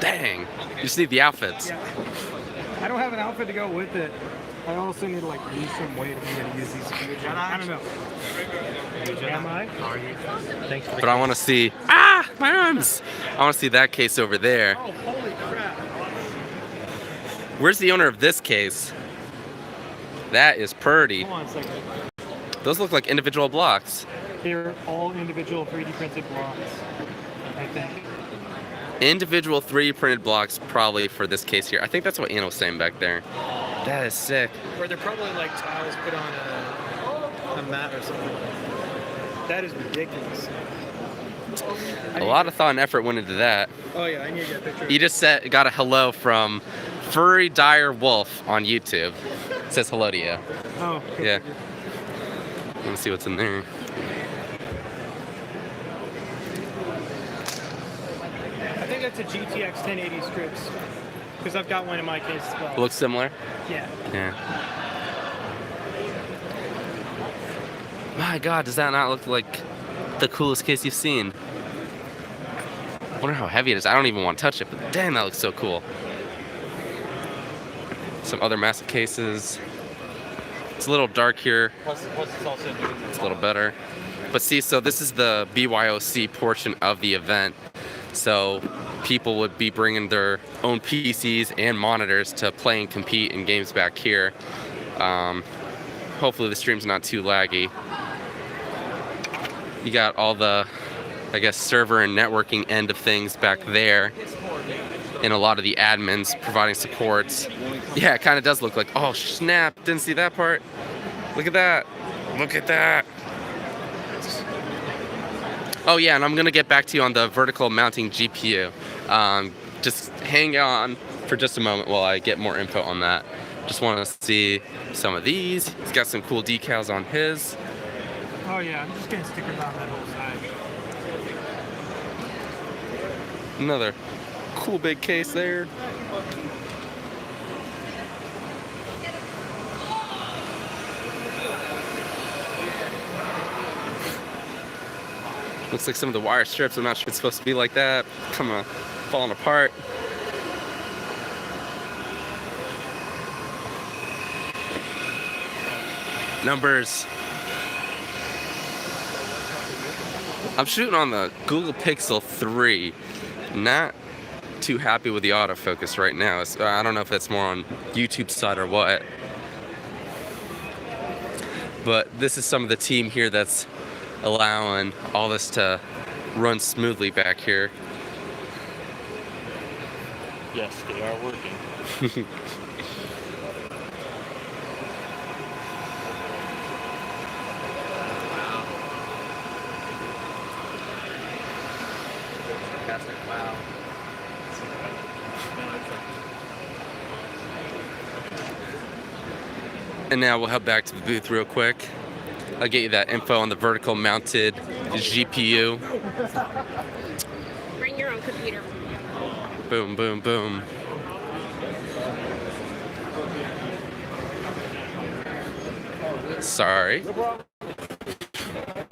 Dang. You just need the outfits. Yeah. I don't have an outfit to go with it. I also need to like lose some weight if I'm going to use these. I don't know. Am I? Thanks for But I want to see... my arms! I want to see that case over there. Oh, holy crap. Where's the owner of this case? That is pretty. Hold on a second. Those look like individual blocks. They're all individual 3D printed blocks, I think. Individual 3D printed blocks probably for this case here. I think that's what Anna was saying back there. That is sick. Or they're probably like tiles put on a mat or something. That is ridiculous. A lot of thought and effort went into that. Oh yeah, I need to get a picture. You just got a hello from Furry Dire Wolf on YouTube. It says hello to you. Oh. Okay. Yeah. Let me see what's in there. I think that's a GTX 1080 scripts. Because I've got one in my case as well. Looks similar? Yeah. Yeah. My God, does that not look like the coolest case you've seen? I wonder how heavy it is. I don't even want to touch it, but damn, that looks so cool. Some other massive cases. It's a little dark here. Plus it's also doing It's a little better. But see, so this is the BYOC portion of the event. So people would be bringing their own PCs and monitors to play and compete in games back here. Hopefully the stream's not too laggy. You got all the, I guess, server and networking end of things back there. And a lot of the admins providing supports. Yeah, it kind of does look like, oh snap, didn't see that part. Look at that. Look at that. Oh yeah, and I'm gonna get back to you on the vertical mounting GPU. Just hang on for just a moment while I get more info on that. Just want to see some of these. He's got some cool decals on his. Oh yeah, I'm just getting stickers on that whole side. Another cool big case there. Looks like some of the wire strips, I'm not sure it's supposed to be like that. Kind of falling apart. Numbers. I'm shooting on the Google Pixel 3. Not too happy with the autofocus right now. I don't know if that's more on YouTube's side or what. But this is some of the team here that's allowing all this to run smoothly back here. Yes, they are working. Wow. And now we'll head back to the booth real quick. I'll get you that info on the vertical mounted GPU. Bring your own computer. Boom, boom, boom. Sorry.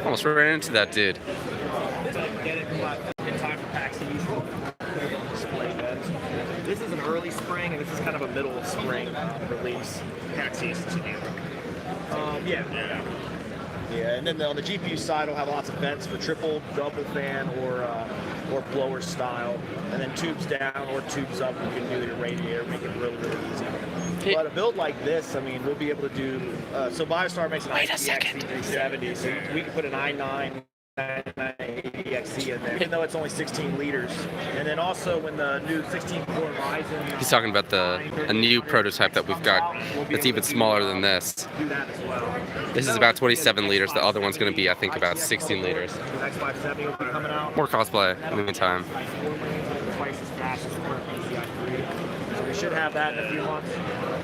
Almost ran into that dude. Get it in time for PAX East. Display beds. This is an early spring, and this is kind of a middle of spring release. PAX East. Yeah. Yeah, and then on the GPU side, we'll have lots of vents for triple, double fan, or blower style, and then tubes down or tubes up. You can do your radiator, make it really, really easy. But a build like this, I mean, we'll be able to do. So BioStar makes an ITX V370, so we can put an i9 ADXC in there, even though it's only 16 liters. And then also when the new 16-core Ryzen. He's talking about a new prototype that we've got that's even smaller than this. Do that as well. This is about 27 liters. The other one's going to be, I think, about 16 liters. The X570 will be coming out. More cosplay in the meantime. Twice as fast as current PCI 3. So we should have that in a few months.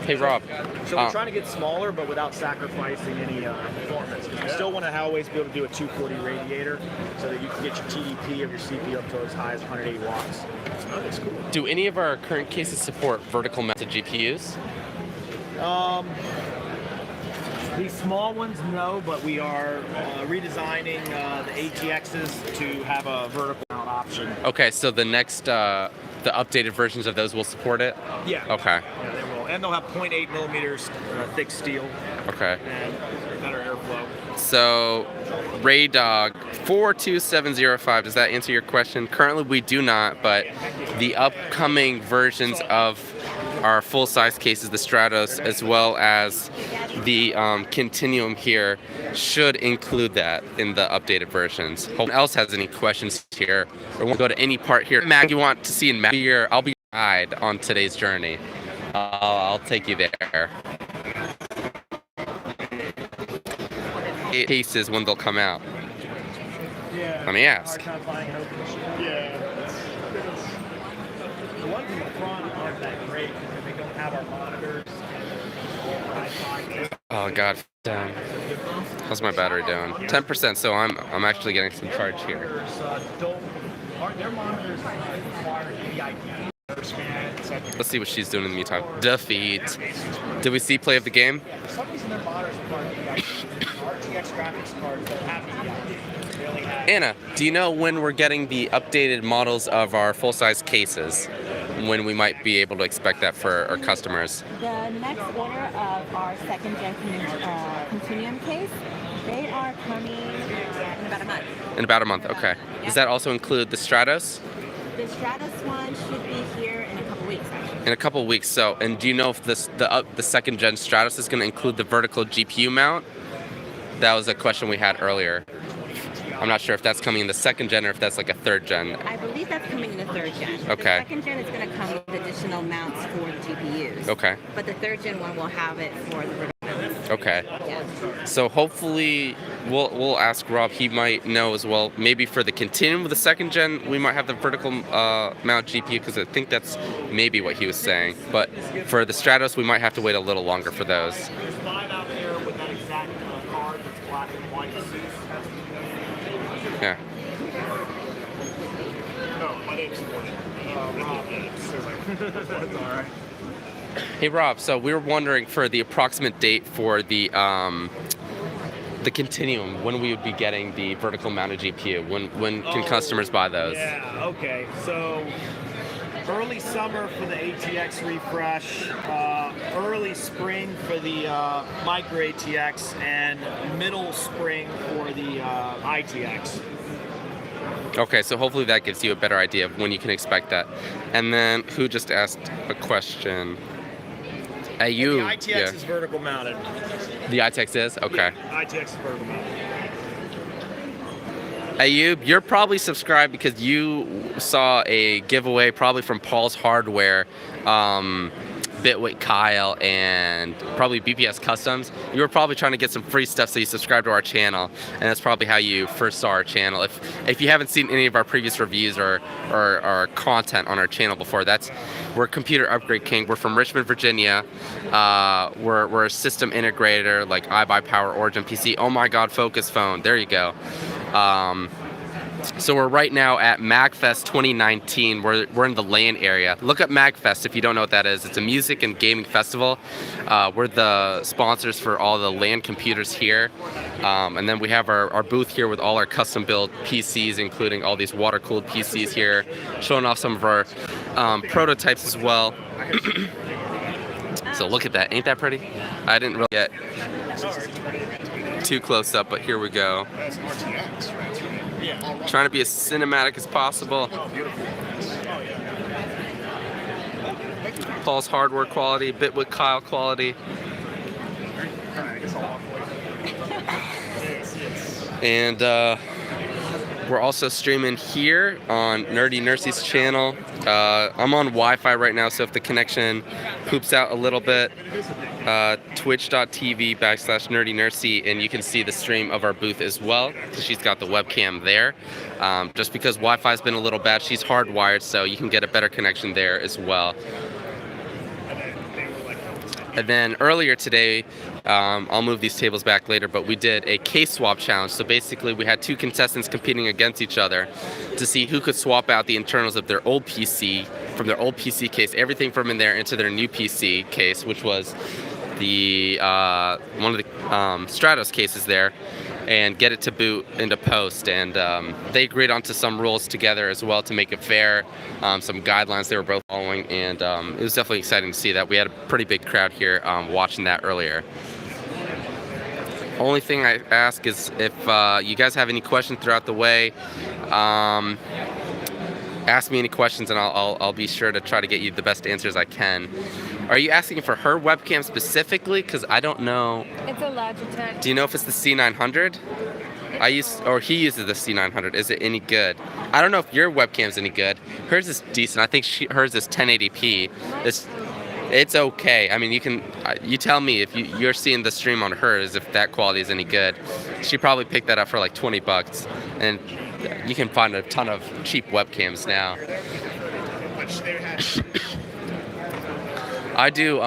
Hey, Rob. So we're trying to get smaller, but without sacrificing any performance. Because we still want to always be able to do a 240 radiator, so that you can get your TDP of your CPU up to as high as 180 watts. So that's cool. Do any of our current cases support vertical mounted GPUs? These small ones, no, but we are redesigning the ATXs to have a vertical mount option. Okay, so the next, the updated versions of those will support it? Yeah. Okay. Yeah, they will. And they'll have 0.8 millimeters thick steel. Okay. And better airflow. So, Raydog 42705, does that answer your question? Currently we do not, but the upcoming versions of our full-size cases, the Stratos, as well as the Continuum here, should include that in the updated versions. Who else has any questions here, or want to go to any part here? Mag, you want to see in Mag here? I'll be your guide on today's journey. I'll take you there. Cases when they'll come out. Let me ask. Yeah. The ones in the front aren't that great because they don't have our monitors. Oh God, damn. How's my battery doing? 10%. So I'm actually getting some charge here. Their monitors require VIP. Let's see what she's doing in the meantime. Defeat. Did we see play of the game? For some reason, their monitors require VIP. RTX graphics cards don't have VIP. They only have. Anna, do you know when we're getting the updated models of our full-size cases? When we might be able to expect that for our customers? The next order of our second gen Continuum case, they are coming in about a month. In about a month, okay. Does that also include the Stratos? The Stratos one should be here in a couple weeks, actually. In a couple of weeks. So, and do you know if the second gen Stratos is going to include the vertical GPU mount? That was a question we had earlier. I'm not sure if that's coming in the second gen or if that's like a third gen. I believe that's coming in the third gen. Okay. The second gen is going to come with additional mounts for the GPUs. Okay. But the third gen one will have it for the vertical. Okay. Yeah. So hopefully we'll ask Rob. He might know as well. Maybe for the Continuum with the second gen, we might have the vertical mount GPU because I think that's maybe what he was saying. But for the Stratos, we might have to wait a little longer for those. There's 5 out there with that exact card that's black and white. Yeah. No, my name's Rob. It's all right. Hey Rob, so we were wondering for the approximate date for the Continuum, when we would be getting the vertical mounted GPU. When can customers buy those? Yeah. Okay. So early summer for the ATX refresh, early spring for the Micro ATX, and middle spring for the ITX. Okay, so hopefully that gives you a better idea of when you can expect that. And then who just asked a question? You. The ITX is vertical mounted. The ITX is? Okay. Yeah, ITX is vertical mounted. Ayub, you're probably subscribed because you saw a giveaway probably from Paul's Hardware, Bitwit Kyle, and probably BPS Customs. You were probably trying to get some free stuff, so you subscribed to our channel, and that's probably how you first saw our channel. If you haven't seen any of our previous reviews or content on our channel before, we're Computer Upgrade King. We're from Richmond, Virginia. We're a system integrator like iBuyPower, Origin PC. Oh my God, Focus Phone. There you go. So we're right now at MAGFest 2019. We're in the LAN area. Look up MAGFest if you don't know what that is. It's a music and gaming festival. We're the sponsors for all the LAN computers here. And then we have our booth here with all our custom built PCs, including all these water-cooled PCs here, showing off some of our prototypes as well. So look at that. Ain't that pretty? I didn't really get too close up, but here we go. Trying to be as cinematic as possible. Paul's Hardware quality, Bitwit Kyle quality. And we're also streaming here on Nerdy Nursey's channel. I'm on Wi-Fi right now, so if the connection poops out a little bit, twitch.tv/Nerdy Nursey, and you can see the stream of our booth as well. She's got the webcam there. Just because Wi-Fi's been a little bad, she's hardwired, so you can get a better connection there as well. And then earlier today, I'll move these tables back later, but we did a case swap challenge. So basically we had two contestants competing against each other to see who could swap out the internals of their old PC from their old PC case, everything from in there into their new PC case, which was the one of the Stratos cases there, and get it to boot into post. And they agreed onto some rules together as well to make it fair, some guidelines they were both following, and it was definitely exciting to see that. We had a pretty big crowd here watching that earlier. Only thing I ask is if you guys have any questions throughout the way, ask me any questions and I'll be sure to try to get you the best answers I can. Are you asking for her webcam specifically? Because I don't know. It's a Logitech. Do you know if it's the C900? He uses the C900. Is it any good? I don't know if your webcam's any good. Hers is decent. I think hers is 1080p. It's okay. I mean, you tell me if you're seeing the stream on hers, if that quality is any good. She probably picked that up for like $20, and you can find a ton of cheap webcams now. I do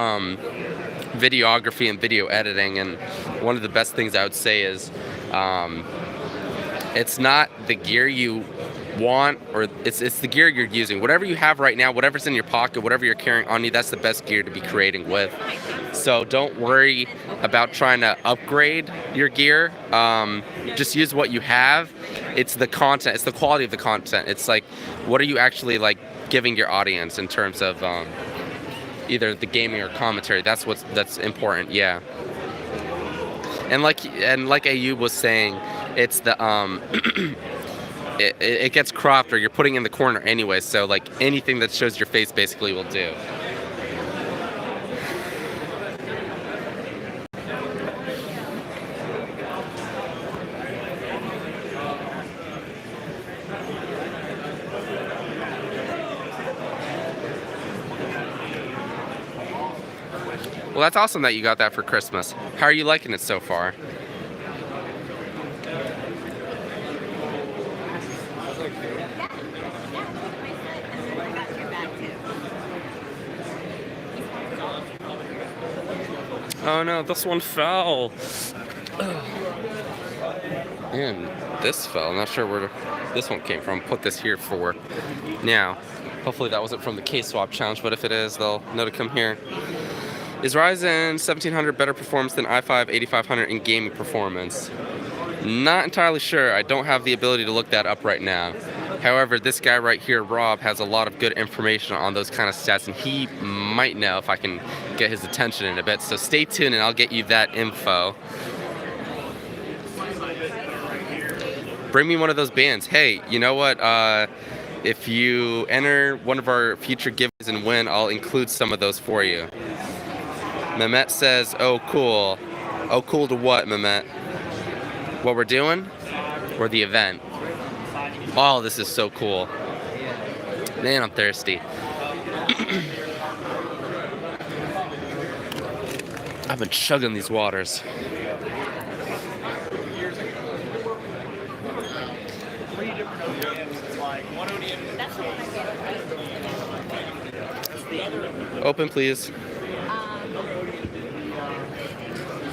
videography and video editing, and one of the best things I would say is it's not the gear you want, or it's the gear you're using. Whatever you have right now, whatever's in your pocket, whatever you're carrying on you, that's the best gear to be creating with. So don't worry about trying to upgrade your gear. Just use what you have. It's the content, it's the quality of the content. It's like, what are you actually like giving your audience in terms of either the gaming or commentary? That's important. Yeah. And like Ayub was saying, it's the it gets cropped, or you're putting in the corner anyway, so like anything that shows your face basically will do. Well, that's awesome that you got that for Christmas. How are you liking it so far? Oh no, this one fell. And this fell. I'm not sure where this one came from. Put this here for now. Hopefully that wasn't from the case swap challenge, but if it is, they'll know to come here. Is Ryzen 1700 better performance than i5 8500 in gaming performance? Not entirely sure. I don't have the ability to look that up right now. However, this guy right here, Rob, has a lot of good information on those kind of stats, and he might know if I can get his attention in a bit. So stay tuned and I'll get you that info. Bring me one of those bands. Hey, you know what? If you enter one of our future giveaways and win, I'll include some of those for you. Mehmet says, oh, cool. Oh, cool to what, Mehmet? What we're doing? Or the event? Oh, this is so cool. Man, I'm thirsty. I've been chugging these waters. Open, please.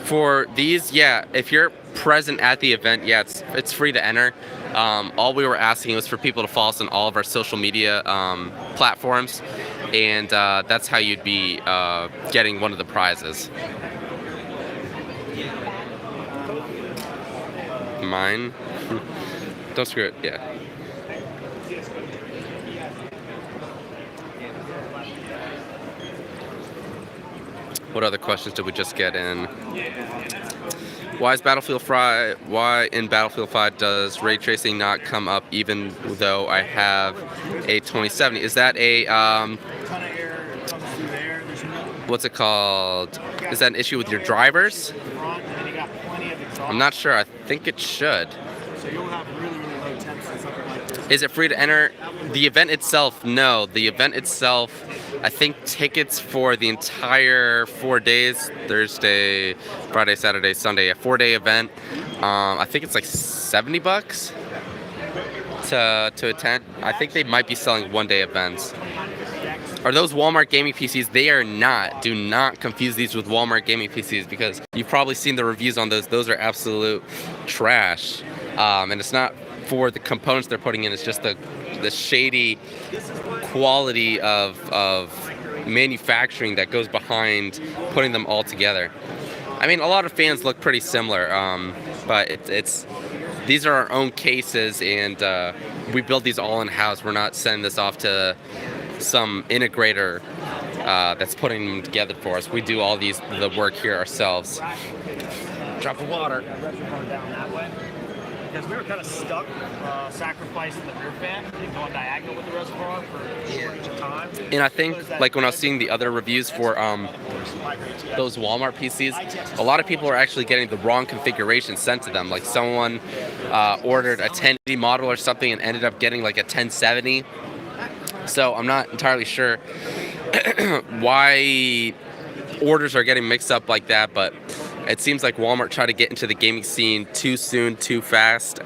For these, yeah, if you're present at the event, yeah, it's free to enter. All we were asking was for people to follow us on all of our social media platforms, and that's how you'd be getting one of the prizes. Mine? Don't screw it, yeah. What other questions did we just get in? Why in Battlefield 5 does ray tracing not come up even though I have a 2070? Is that a what's it called? Is that an issue with your drivers? I'm not sure. I think it should. So you'll have really low temps and something like this. Is it free to enter? The event itself, no. The event itself, I think tickets for the entire 4 days, Thursday, Friday, Saturday, Sunday, a 4-day event. I think it's like $70 to attend. I think they might be selling 1-day events. Are those Walmart gaming PCs? They are not. Do not confuse these with Walmart gaming PCs, because you've probably seen the reviews on those. Those are absolute trash. And it's not for the components they're putting in. It's just the shady quality of manufacturing that goes behind putting them all together. I mean, a lot of fans look pretty similar, but these are our own cases, and we build these all in-house. We're not sending this off to some integrator that's putting them together for us. We do all the work here ourselves. Drop of water. Down that way. Because we were kind of stuck sacrificing the rear fan and going diagonal with the reservoir for a short of time. And I think, like when I was seeing the other reviews for those Walmart PCs, a lot of people are actually getting the wrong configuration sent to them. Like someone ordered a 1080 model or something and ended up getting like a 1070. So I'm not entirely sure why orders are getting mixed up like that, but it seems like Walmart tried to get into the gaming scene too soon, too fast.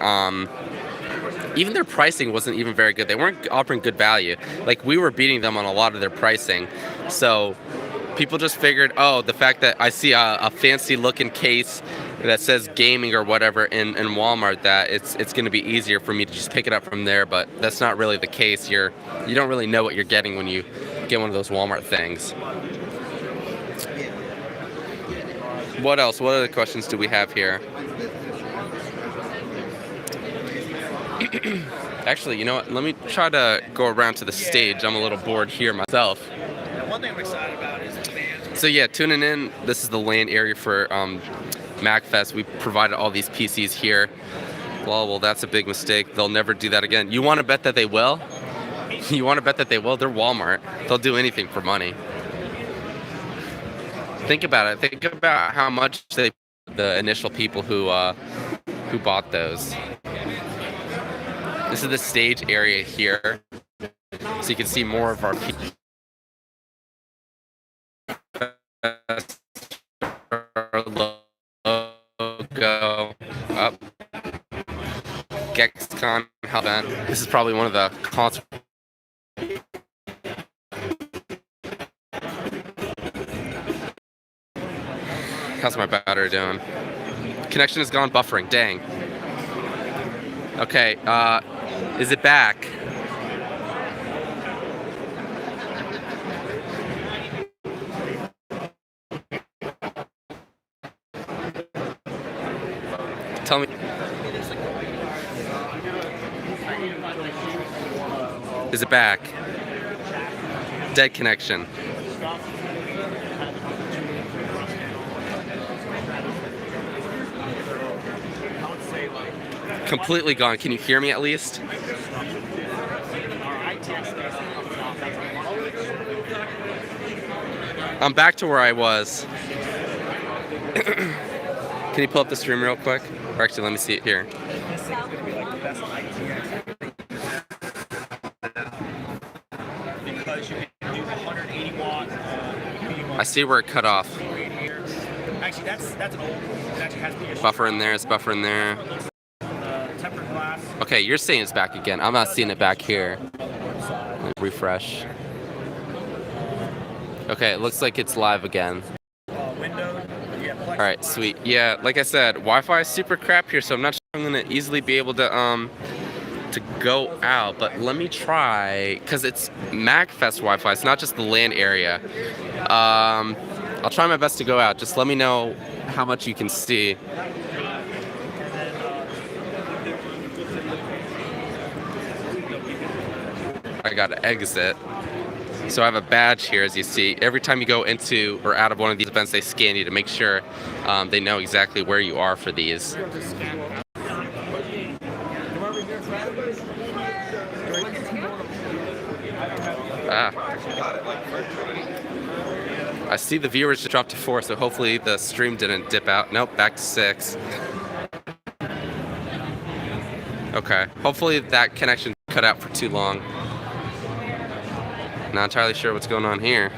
even their pricing wasn't even very good. They weren't offering good value. Like, we were beating them on a lot of their pricing. So people just figured, oh, the fact that I see a fancy looking case that says gaming or whatever in Walmart, that it's going to be easier for me to just pick it up from there. But that's not really the case. You don't really know what you're getting when you get one of those Walmart things. What else? What other questions do we have here? Actually, you know what? Let me try to go around to the stage. I'm a little bored here myself. One thing I'm excited about is the band. So yeah, tuning in. This is the LAN area for MAGFest. We provided all these PCs here. Well, that's a big mistake. They'll never do that again. You want to bet that they will? You want to bet that they will? They're Walmart. They'll do anything for money. Think about it. Think about how much the initial people who bought those. This is the stage area here, so you can see more of our people. Logo up. GexCon event. This is probably one of the concerts. How's my battery doing? Connection is gone, buffering. Dang. Okay, is it back? Tell me. Is it back? Dead connection. Completely gone. Can you hear me at least? I'm back to where I was. Can you pull up the stream real quick? Or actually, let me see it here. I see where it cut off. Actually, that's an old. It actually has to be a buffer in there. It's buffer in there. tempered glass. Okay, you're saying it's back again. I'm not seeing it back here. Refresh. Okay, it looks like it's live again. Window. All right, sweet. Yeah, like I said, Wi-Fi is super crap here, so I'm not sure I'm gonna easily be able to go out. But let me try, cause it's MAGFest Wi-Fi. It's not just the LAN area. I'll try my best to go out. Just let me know how much you can see. I gotta exit. So I have a badge here, as you see. Every time you go into or out of one of these events, they scan you to make sure they know exactly where you are for these. I see the viewers just dropped to 4, so hopefully the stream didn't dip out. Nope, back to 6. Okay, hopefully that connection cut out for too long. Not entirely sure what's going on here.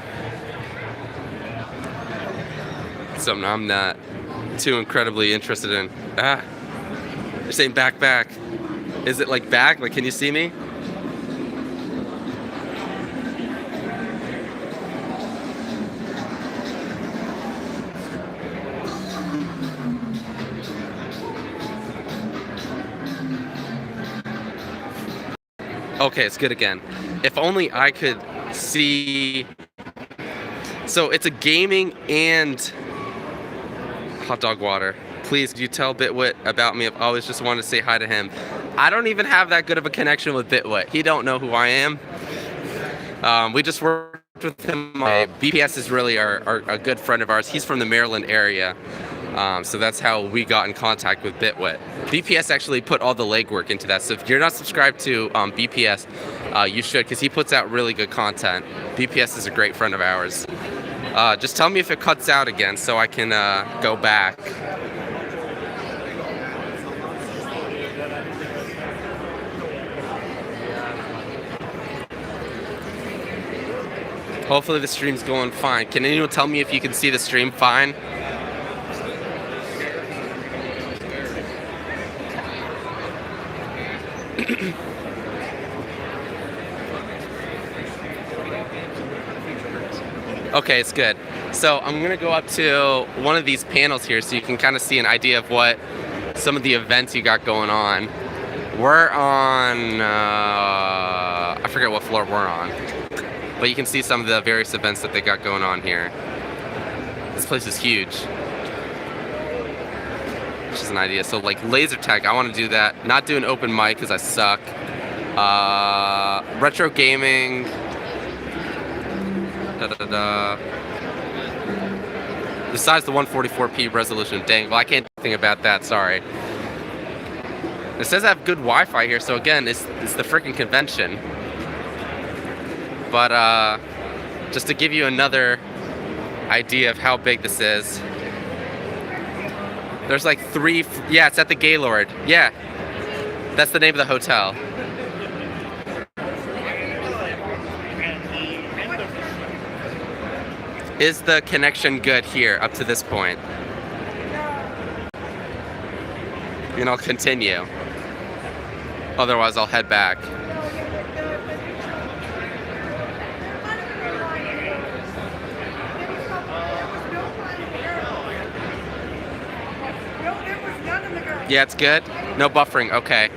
Something I'm not too incredibly interested in. They're saying back. Is it like back? Like, can you see me? Okay, it's good again. If only I could see. So it's a gaming and hot dog water. Please, could you tell Bitwit about me? I've always just wanted to say hi to him. I don't even have that good of a connection with Bitwit. He don't know who I am. We just worked with him. BPS is really a good friend of ours. He's from the Maryland area. So that's how we got in contact with Bitwit. BPS actually put all the legwork into that. So if you're not subscribed to BPS, you should, because he puts out really good content. BPS is a great friend of ours. Just tell me if it cuts out again so I can go back. Hopefully the stream's going fine. Can anyone tell me if you can see the stream fine? Okay, it's good. So I'm gonna go up to one of these panels here so you can kind of see an idea of what some of the events you got going on. We're on, I forget what floor we're on, but you can see some of the various events that they got going on here. This place is huge, which is an idea. So like laser tag, I want to do that. Not do an open mic because I suck. Retro gaming. Besides the 144p resolution, dang, well I can't do anything about that, sorry. It says I have good Wi-Fi here, so again, it's the freaking convention. But just to give you another idea of how big this is, there's like yeah, it's at the Gaylord. Yeah, that's the name of the hotel. Is the connection good here up to this point? And I'll continue. Otherwise, I'll head back. Yeah, it's good. No buffering. Okay.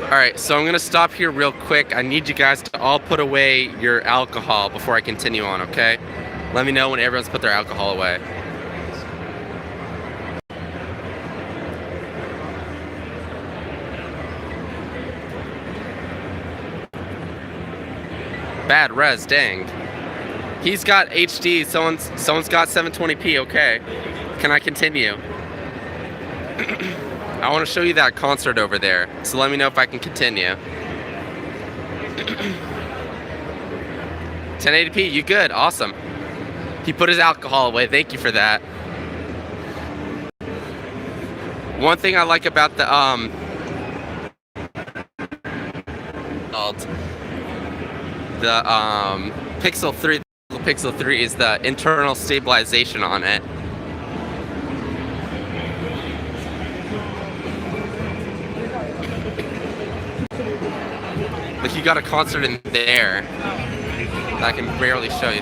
Alright, so I'm gonna stop here real quick. I need you guys to all put away your alcohol before I continue on, okay? Let me know when everyone's put their alcohol away. Bad res, dang. He's got HD, someone's got 720p, okay. Can I continue? I want to show you that concert over there, so let me know if I can continue. 1080p, you good? Awesome. He put his alcohol away, thank you for that. One thing I like about the Pixel 3 is the internal stabilization on it. Like you got a concert in there that I can barely show you.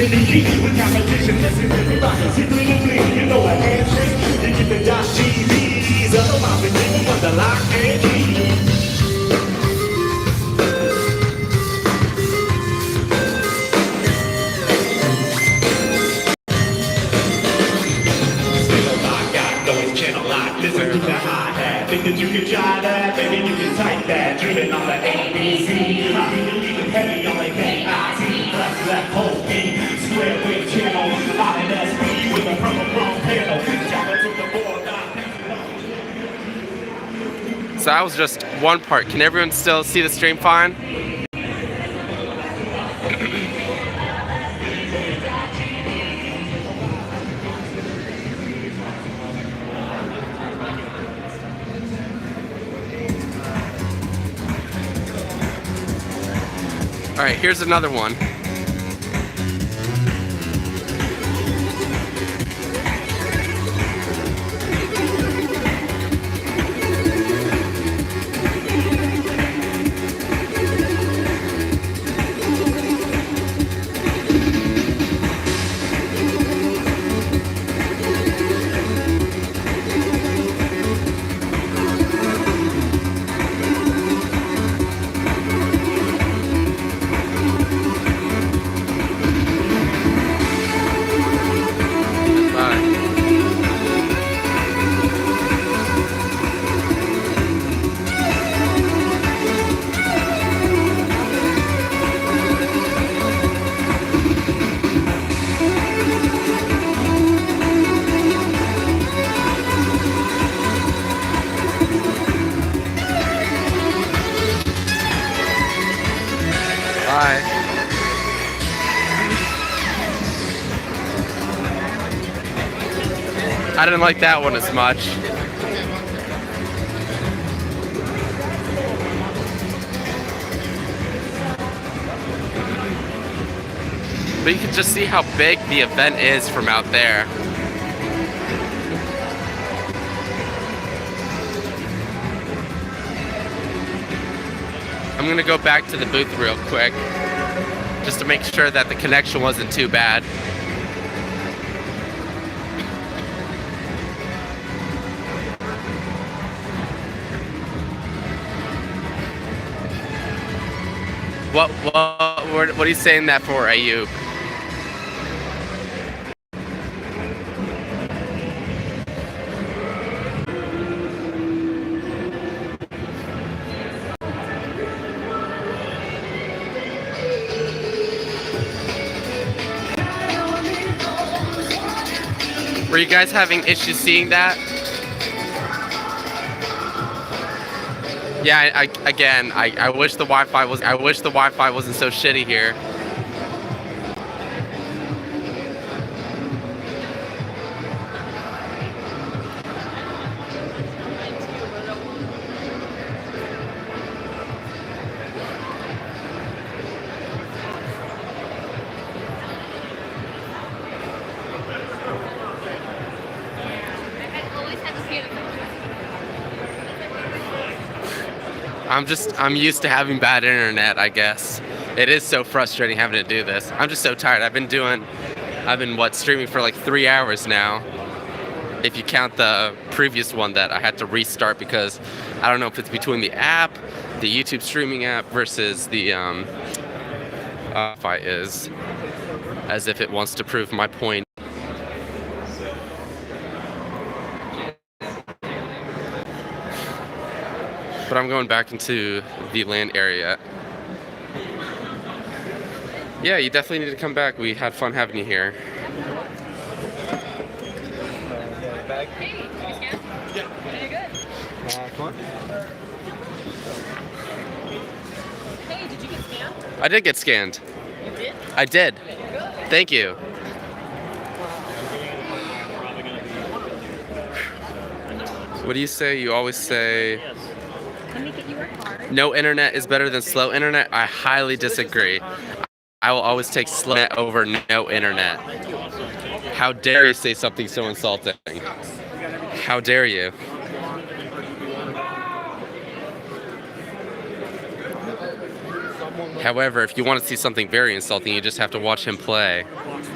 in the heat with competition. Listen to the rockers, hit through the bleed. You know a handshake. You get the Josh TVs. Otherwise, we think for the lock and key. Listen to the hi-hat. Think that you can try that? Maybe you can type that. Driven on the ABC. How can you leave it heavy on the KIT? Plus left whole key. Square wave channel. INSP with a purple chrome panel. Java to the board. So that was just one part. Can everyone still see the stream fine? All right, here's another one. I didn't like that one as much. But you can just see how big the event is from out there. I'm gonna go back to the booth real quick, just to make sure that the connection wasn't too bad. What are you saying that for, Ayub? Were you guys having issues seeing that? Yeah, I wish the Wi-Fi wasn't so shitty here. I'm used to having bad internet, I guess. It is so frustrating having to do this. I'm just so tired. I've been streaming for like 3 hours now. If you count the previous one that I had to restart because I don't know if it's between the app, the YouTube streaming app versus the Wi-Fi is, as if it wants to prove my point. But I'm going back into the LAN area. Yeah, you definitely need to come back. We had fun having you here. Hey, you scan? Yeah. You're good. Come on. Hey, did you get scanned? I did get scanned. You did? I did. Good. Thank you. What do you say? You always say no internet is better than slow internet. I highly disagree. I will always take slow internet over no internet. How dare you say something so insulting? How dare you? However, if you want to see something very insulting, you just have to watch him play.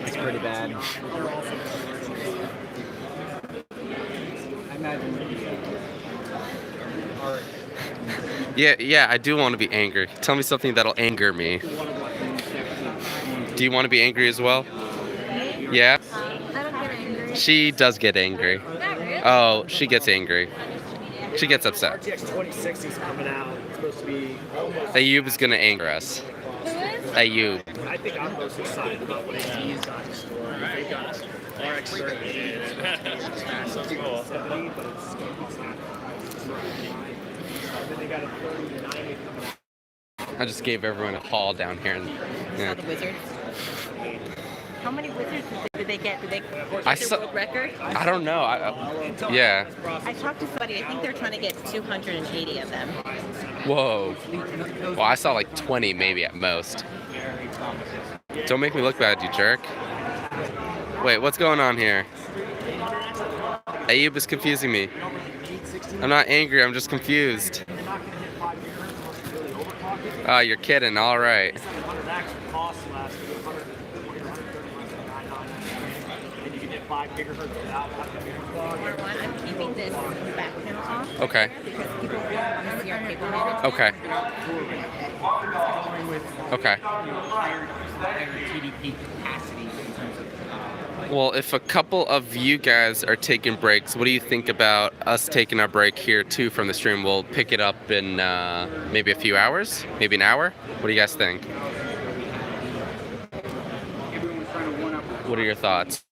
It's pretty bad. Yeah, I do want to be angry. Tell me something that'll anger me. Do you want to be angry as well? Yeah? I don't get angry. She does get angry. Not really. Oh, she gets angry. She gets upset. RTX 2060 is coming out. It's supposed to be almost. Ayub is going to anger us. Who is? Ayub. I think I'm most excited about what AMD's got in store. They've got RX 30. That's cool. 70, but it's not. Then they got a 30 to 90 coming out. I just gave everyone a haul down here. And, yeah. The Wizards. How many Wizards did they get? Did they I get saw- their world record? I don't know. Yeah. I talked to somebody. I think they're trying to get 280 of them. Whoa. Well, I saw like 20 maybe at most. Don't make me look bad, you jerk. Wait, what's going on here? Ayub is confusing me. I'm not angry, I'm just confused. Oh, you're kidding. All right. I'm keeping this back panel off. Okay. Because people really want to see our cable management. Okay. Okay. Higher TDP capacity in terms of. Well, if a couple of you guys are taking breaks, what do you think about us taking our break here too from the stream? We'll pick it up in maybe a few hours, maybe an hour. What do you guys think? What are your thoughts?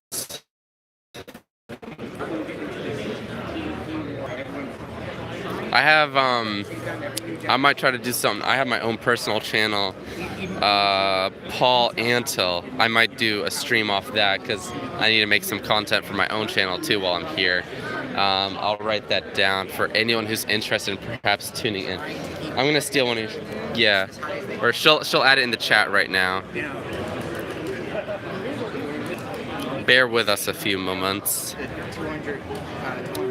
I have I might try to do something. I have my own personal channel, Paul Antil. I might do a stream off that because I need to make some content for my own channel too while I'm here. I'll write that down for anyone who's interested in perhaps tuning in. I'm gonna steal one of your, yeah, or she'll add it in the chat right now. Bear with us a few moments.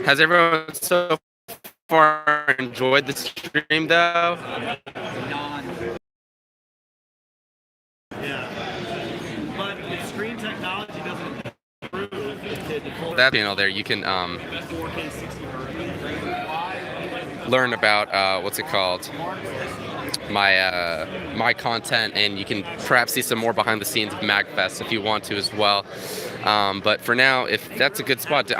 Has everyone so far enjoyed the stream though? But if screen technology doesn't improve, That channel there, you can learn about what's it called? My content, and you can perhaps see some more behind the scenes of MAGFest if you want to as well. But for now, if that's a good spot,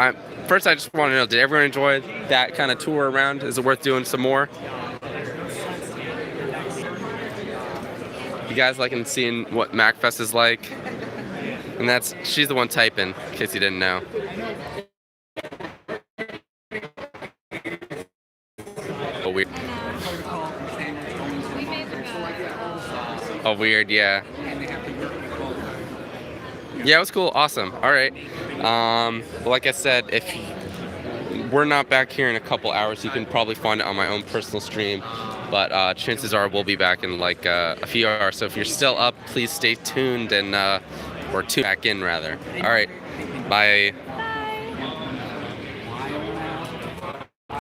first I just want to know, did everyone enjoy that kind of tour around? Is it worth doing some more? You guys liking seeing what MAGFest is like? And she's the one typing, in case you didn't know. Oh, weird. Oh, weird, yeah. Yeah, it was cool. Awesome. All right. Like I said, if we're not back here in a couple hours, you can probably find it on my own personal stream. But chances are we'll be back in like a few hours. So if you're still up, please stay tuned and or tune back in rather. All right. Bye.